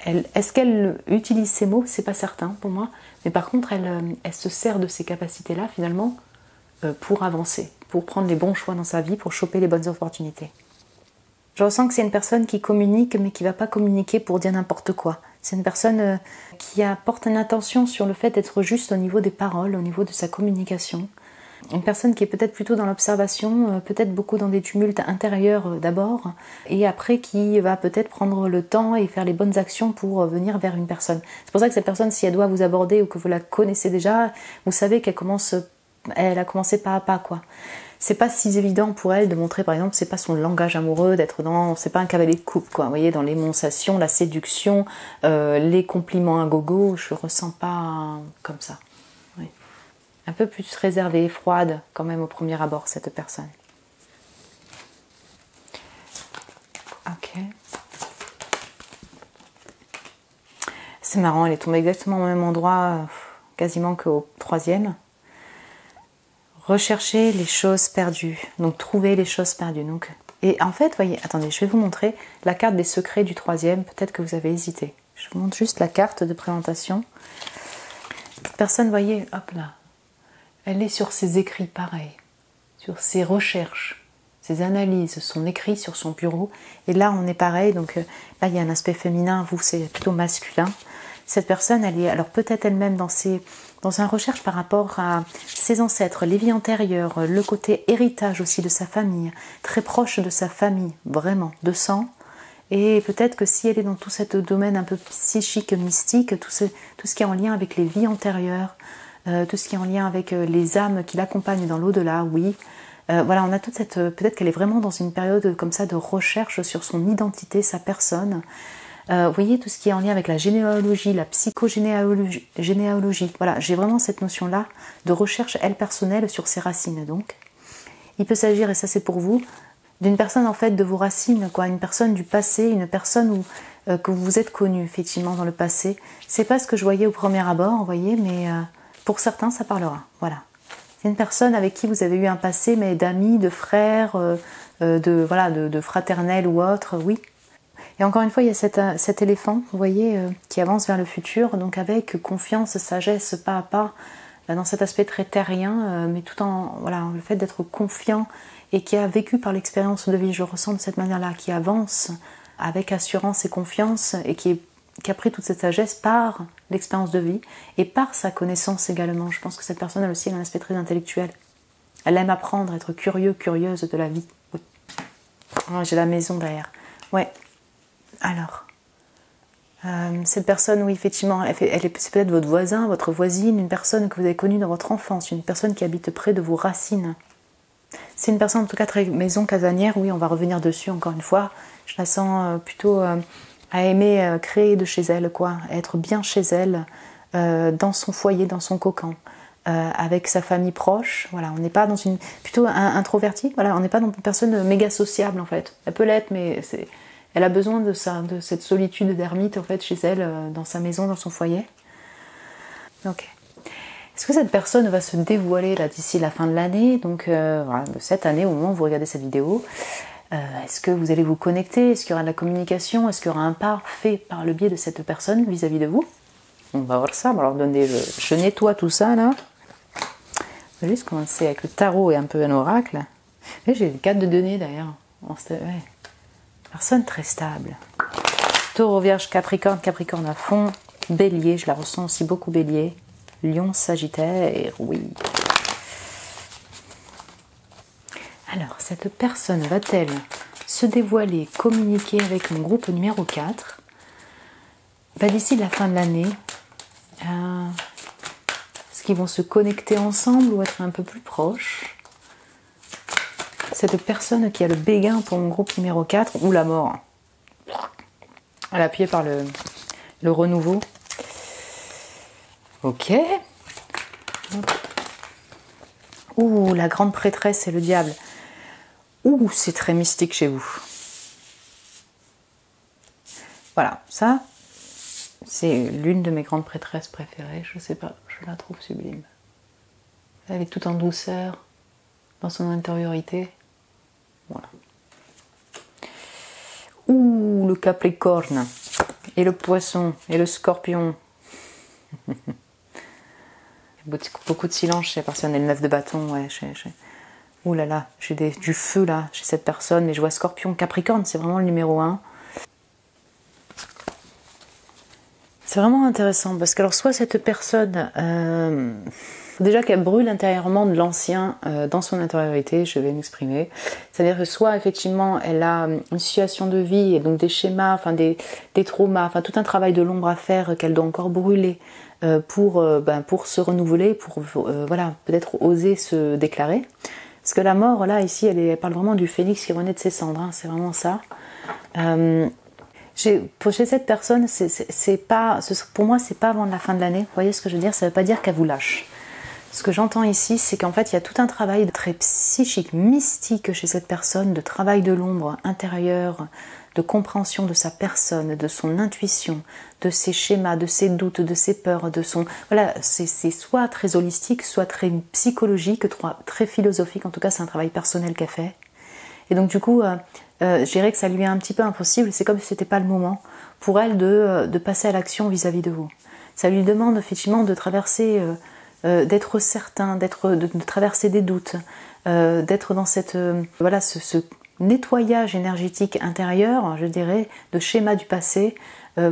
Est-ce qu'elle utilise ces mots? C'est pas certain pour moi. Mais par contre, elle se sert de ces capacités-là, finalement, pour avancer, pour prendre les bons choix dans sa vie, pour choper les bonnes opportunités. Je ressens que c'est une personne qui communique, mais qui ne va pas communiquer pour dire n'importe quoi. C'est une personne qui apporte une attention sur le fait d'être juste au niveau des paroles, au niveau de sa communication. Une personne qui est peut-être plutôt dans l'observation, peut-être beaucoup dans des tumultes intérieurs d'abord, et après qui va peut-être prendre le temps et faire les bonnes actions pour venir vers une personne. C'est pour ça que cette personne, si elle doit vous aborder ou que vous la connaissez déjà, vous savez elle a commencé pas à pas, quoi. C'est pas si évident pour elle de montrer, par exemple, c'est pas son langage amoureux, c'est pas un cavalier de coupe, quoi. Vous voyez, dans l'énonciation, la séduction, les compliments à gogo, je ressens pas comme ça. Oui. Un peu plus réservée, froide, quand même, au premier abord, cette personne. Ok. C'est marrant, elle est tombée exactement au même endroit, quasiment qu'au 3e. Rechercher les choses perdues, donc trouver les choses perdues. Et en fait, voyez, attendez, je vais vous montrer la carte des secrets du 3e, peut-être que vous avez hésité. Je vous montre juste la carte de présentation. Cette personne, voyez, hop là, elle est sur ses écrits, pareil, sur ses recherches, ses analyses, son écrit sur son bureau. Et là, on est pareil, donc là, il y a un aspect féminin, vous, c'est plutôt masculin. Cette personne, elle est alors peut-être elle-même dans une recherche par rapport à ses ancêtres, les vies antérieures, le côté héritage aussi de sa famille, très proche de sa famille, vraiment, de sang. Et peut-être que si elle est dans tout ce domaine un peu psychique, mystique, tout ce qui est en lien avec les vies antérieures, tout ce qui est en lien avec les âmes qui l'accompagnent dans l'au-delà, oui. Voilà, on a toute cette... Peut-être qu'elle est vraiment dans une période comme ça de recherche sur son identité, sa personne. Vous voyez, tout ce qui est en lien avec la généalogie, la psychogénéalogie. Voilà, j'ai vraiment cette notion-là de recherche, elle, personnelle, sur ses racines, donc. Il peut s'agir, et ça c'est pour vous, d'une personne, en fait, de vos racines, quoi. Une personne du passé, une personne que vous vous êtes connu, effectivement, dans le passé. C'est pas ce que je voyais au premier abord, vous voyez, mais pour certains, ça parlera. Voilà. C'est une personne avec qui vous avez eu un passé, mais d'amis, de frères, voilà, de fraternel ou autre, oui. Et encore une fois, il y a cet éléphant, vous voyez, qui avance vers le futur, donc avec confiance, sagesse, pas à pas, dans cet aspect très terrien, mais tout en, voilà, le fait d'être confiant et qui a vécu par l'expérience de vie, je ressens de cette manière-là, qui avance avec assurance et confiance et qui a pris toute cette sagesse par l'expérience de vie et par sa connaissance également. Je pense que cette personne, elle aussi, a un aspect très intellectuel. Elle aime apprendre, être curieux, curieuse de la vie. Oui. Oh, j'ai la maison derrière. Ouais. Alors, cette personne, oui, effectivement, c'est peut-être votre voisin, votre voisine, une personne que vous avez connue dans votre enfance, une personne qui habite près de vos racines. C'est une personne, en tout cas, très maison casanière, oui, on va revenir dessus encore une fois. Je la sens plutôt à aimer créer de chez elle, quoi, à être bien chez elle, dans son foyer, dans son cocon. Avec sa famille proche, voilà, on n'est pas dans une... plutôt introvertie, voilà, on n'est pas dans une personne méga sociable, en fait. Elle peut l'être, mais elle a besoin de cette solitude d'ermite, en fait, chez elle, dans sa maison, dans son foyer. Ok. Est-ce que cette personne va se dévoiler là d'ici la fin de l'année, donc voilà, de cette année, au moment où vous regardez cette vidéo? Est-ce que vous allez vous connecter? Est-ce qu'il y aura de la communication? Est-ce qu'il y aura un pas fait par le biais de cette personne vis-à-vis de vous? On va voir ça. Alors, je nettoie tout ça, là. Je vais juste commencer avec le tarot et un peu un oracle. Et j'ai les cartes de données, d'ailleurs. Ouais. Personne très stable. Taureau, Vierge, Capricorne, Capricorne à fond. Bélier, je la ressens aussi beaucoup Bélier. Lion, Sagittaire, oui. Alors, cette personne va-t-elle se dévoiler, communiquer avec mon groupe numéro 4 d'ici la fin de l'année? Est-ce qu'ils vont se connecter ensemble ou être un peu plus proches? Cette personne qui a le béguin pour mon groupe numéro 4 ou la mort. Elle est appuyée par le renouveau. Ok. Ouh, la grande prêtresse et le diable. Ouh, c'est très mystique chez vous. Voilà, ça, c'est l'une de mes grandes prêtresses préférées. Je sais pas, je la trouve sublime. Elle est toute en douceur, dans son intériorité. Voilà. Ouh, le Capricorne, et le Poisson, et le Scorpion. Beaucoup de silence chez la personne, et le 9 de bâton, ouais. Ouh là là, j'ai du feu là, chez cette personne, mais je vois Scorpion, Capricorne, c'est vraiment le numéro 1. C'est vraiment intéressant, parce que alors soit cette personne, déjà qu'elle brûle intérieurement de l'ancien dans son intériorité, je vais m'exprimer, c'est-à-dire que soit effectivement elle a une situation de vie, et donc des schémas, enfin des traumas, enfin tout un travail de l'ombre à faire qu'elle doit encore brûler pour se renouveler, pour voilà, peut-être oser se déclarer. Parce que la mort, là, ici, elle parle vraiment du phénix qui renaît de ses cendres, hein, c'est vraiment ça. Chez cette personne, pour moi, c'est pas avant la fin de l'année. Vous voyez ce que je veux dire? Ça veut pas dire qu'elle vous lâche. Ce que j'entends ici, c'est qu'en fait, il y a tout un travail très psychique, mystique chez cette personne, de travail de l'ombre intérieure, de compréhension de sa personne, de son intuition, de ses schémas, de ses doutes, de ses peurs, de son... Voilà, c'est soit très holistique, soit très psychologique, très philosophique. En tout cas, c'est un travail personnel qu'elle fait. Et donc, du coup, je dirais que ça lui est un petit peu impossible. C'est comme si c'était pas le moment pour elle de passer à l'action vis-à-vis de vous. Ça lui demande effectivement de traverser... d'être certain, de traverser des doutes, d'être dans cette ce nettoyage énergétique intérieur, je dirais, de schéma du passé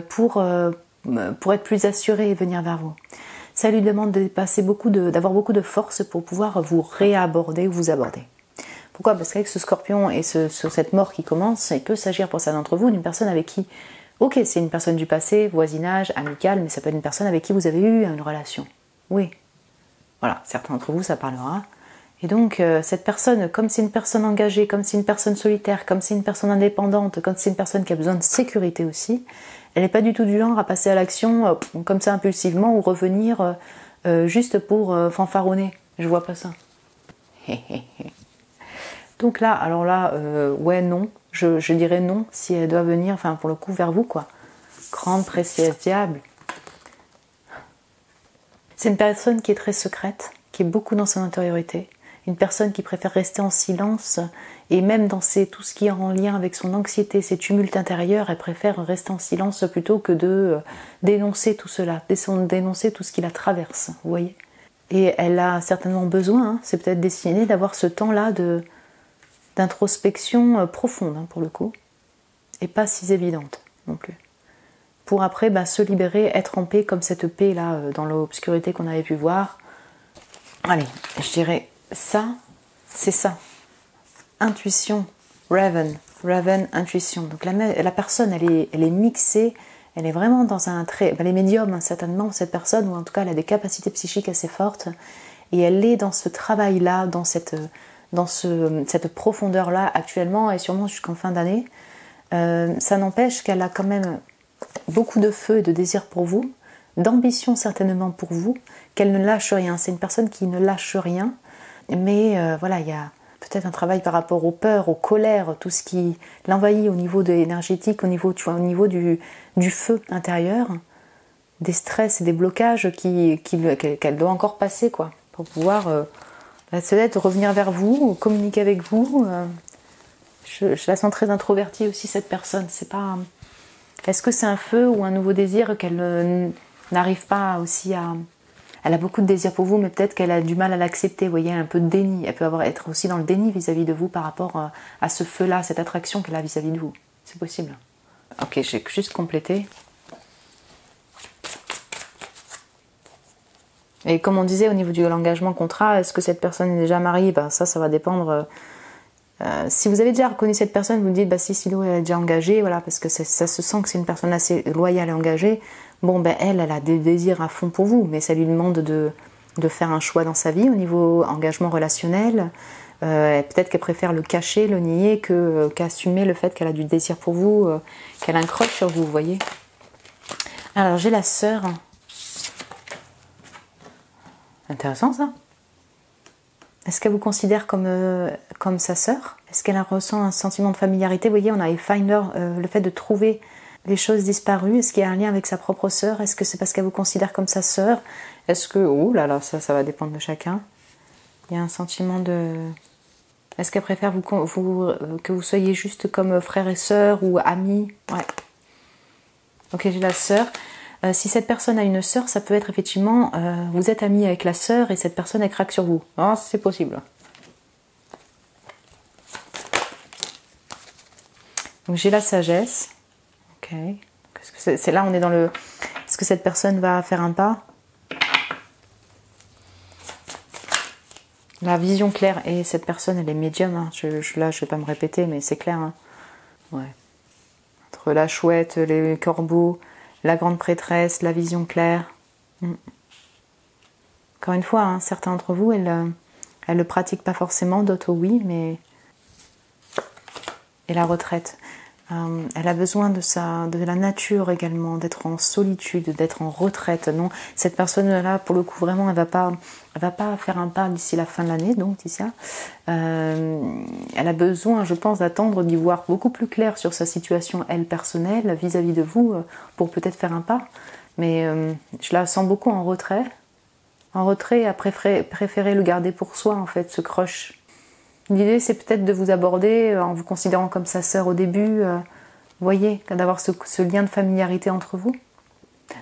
pour être plus assuré et venir vers vous. Ça lui demande d'avoir beaucoup de force pour pouvoir vous réaborder ou vous aborder. Pourquoi? Parce qu'avec ce scorpion et cette mort qui commence, il peut s'agir pour ça d'entre vous d'une personne avec qui, ok, c'est une personne du passé, voisinage, amicale, mais ça peut être une personne avec qui vous avez eu une relation. Oui. Voilà, certains d'entre vous, ça parlera. Et donc, cette personne, comme c'est une personne engagée, comme c'est une personne solitaire, comme c'est une personne indépendante, comme c'est une personne qui a besoin de sécurité aussi, elle n'est pas du tout du genre à passer à l'action comme ça impulsivement ou revenir juste pour fanfaronner. Je vois pas ça. Donc là, alors là, ouais, non. Je dirais non si elle doit venir, enfin pour le coup, vers vous, quoi. Grande précieuse diable. C'est une personne qui est très secrète, qui est beaucoup dans son intériorité. une personne qui préfère rester en silence, et même dans tout ce qui est en lien avec son anxiété, ses tumultes intérieurs, elle préfère rester en silence plutôt que de dénoncer tout cela, dénoncer tout ce qui la traverse, vous voyez. Et elle a certainement besoin, hein, c'est peut-être destiné, d'avoir ce temps-là d'introspection profonde, hein, pour le coup, et pas si évidente non plus. Pour après se libérer, être en paix, comme cette paix-là dans l'obscurité qu'on avait pu voir. Allez, je dirais ça, c'est ça. Intuition, Raven, intuition. Donc la personne, elle est mixée, elle est vraiment dans un trait. Elle est médium, hein, certainement, cette personne, ou en tout cas, elle a des capacités psychiques assez fortes. Et elle est dans ce travail-là, dans cette profondeur-là actuellement, et sûrement jusqu'en fin d'année. Ça n'empêche qu'elle a quand même beaucoup de feu et de désir pour vous, d'ambition certainement pour vous, qu'elle ne lâche rien. C'est une personne qui ne lâche rien, mais voilà, il y a peut-être un travail par rapport aux peurs, aux colères, tout ce qui l'envahit au niveau énergétique, au niveau du feu intérieur, des stress et des blocages qu'elle doit encore passer, quoi, pour pouvoir peut-être revenir vers vous, communiquer avec vous. Je la sens très introvertie aussi, cette personne. C'est pas... Est-ce que c'est un feu ou un nouveau désir qu'elle n'arrive pas aussi à... Elle a beaucoup de désir pour vous, mais peut-être qu'elle a du mal à l'accepter. Vous voyez, un peu de déni. Elle peut être aussi dans le déni vis-à-vis de vous par rapport à ce feu-là, cette attraction qu'elle a vis-à-vis de vous. C'est possible. Ok, j'ai juste complété. Et comme on disait au niveau du l'engagement contrat, est-ce que cette personne est déjà mariée? Ça va dépendre... si vous avez déjà reconnu cette personne, vous me dites si Silo elle est déjà engagée, voilà, parce que ça se sent que c'est une personne assez loyale et engagée. Bon, elle a des désirs à fond pour vous, mais ça lui demande de faire un choix dans sa vie au niveau engagement relationnel. Peut-être qu'elle préfère le cacher, le nier, qu'assumer le fait qu'elle a du désir pour vous, qu'elle a un crush sur vous, vous voyez. Alors j'ai la sœur. Intéressant ça. Est-ce qu'elle vous considère comme sa sœur? Est-ce qu'elle ressent un sentiment de familiarité? Vous voyez, on a Finder, le fait de trouver les choses disparues. Est-ce qu'il y a un lien avec sa propre sœur? Est-ce que c'est parce qu'elle vous considère comme sa sœur? Est-ce que... Oh là là, ça va dépendre de chacun. Il y a un sentiment de... Est-ce qu'elle préfère que vous soyez juste comme frère et sœur ou amis? Ouais. Ok, j'ai la sœur. Si cette personne a une sœur, ça peut être effectivement, vous êtes amis avec la sœur et cette personne elle craque sur vous. Ah, c'est possible. Donc j'ai la sagesse. Ok. C'est là on est dans le... Est-ce que cette personne va faire un pas? La vision claire. Et cette personne elle est médium. Hein. Là je vais pas me répéter mais c'est clair. Hein. Ouais. Entre la chouette, les corbeaux... La grande prêtresse, la vision claire. Encore une fois, hein, certains d'entre vous, elles le pratiquent pas forcément, d'autres oui, mais... Et la retraite. Elle a besoin de la nature également, d'être en solitude, d'être en retraite. Non, cette personne-là, pour le coup, vraiment, elle va pas faire un pas d'ici la fin de l'année, donc d'ici là. Elle a besoin, je pense, d'attendre d'y voir beaucoup plus clair sur sa situation, elle, personnelle, vis-à-vis de vous, pour peut-être faire un pas. Mais je la sens beaucoup en retrait. En retrait, à préférer le garder pour soi, en fait, ce crush. L'idée, c'est peut-être de vous aborder en vous considérant comme sa sœur au début, vous voyez, d'avoir ce lien de familiarité entre vous.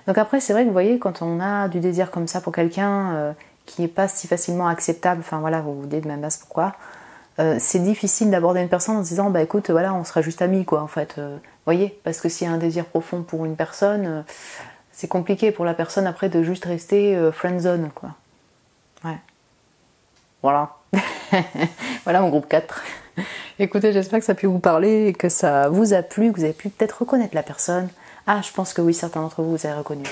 Donc après, c'est vrai que vous voyez, quand on a du désir comme ça pour quelqu'un qui n'est pas si facilement acceptable, enfin voilà, vous vous dites même base pourquoi, c'est difficile d'aborder une personne en se disant, écoute, voilà, on sera juste amis, quoi, en fait. Vous voyez, parce que s'il y a un désir profond pour une personne, c'est compliqué pour la personne après de juste rester friendzone, quoi. Ouais. Voilà. Voilà mon groupe 4. Écoutez, j'espère que ça a pu vous parler et que ça vous a plu, que vous avez pu peut-être reconnaître la personne. Ah, je pense que oui, certains d'entre vous avez reconnu.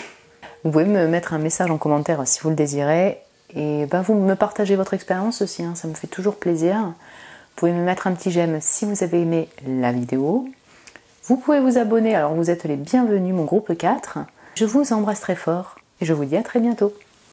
Vous pouvez me mettre un message en commentaire si vous le désirez. Et vous me partagez votre expérience aussi, hein, ça me fait toujours plaisir. Vous pouvez me mettre un petit j'aime si vous avez aimé la vidéo. Vous pouvez vous abonner, alors vous êtes les bienvenus, mon groupe 4. Je vous embrasse très fort et je vous dis à très bientôt.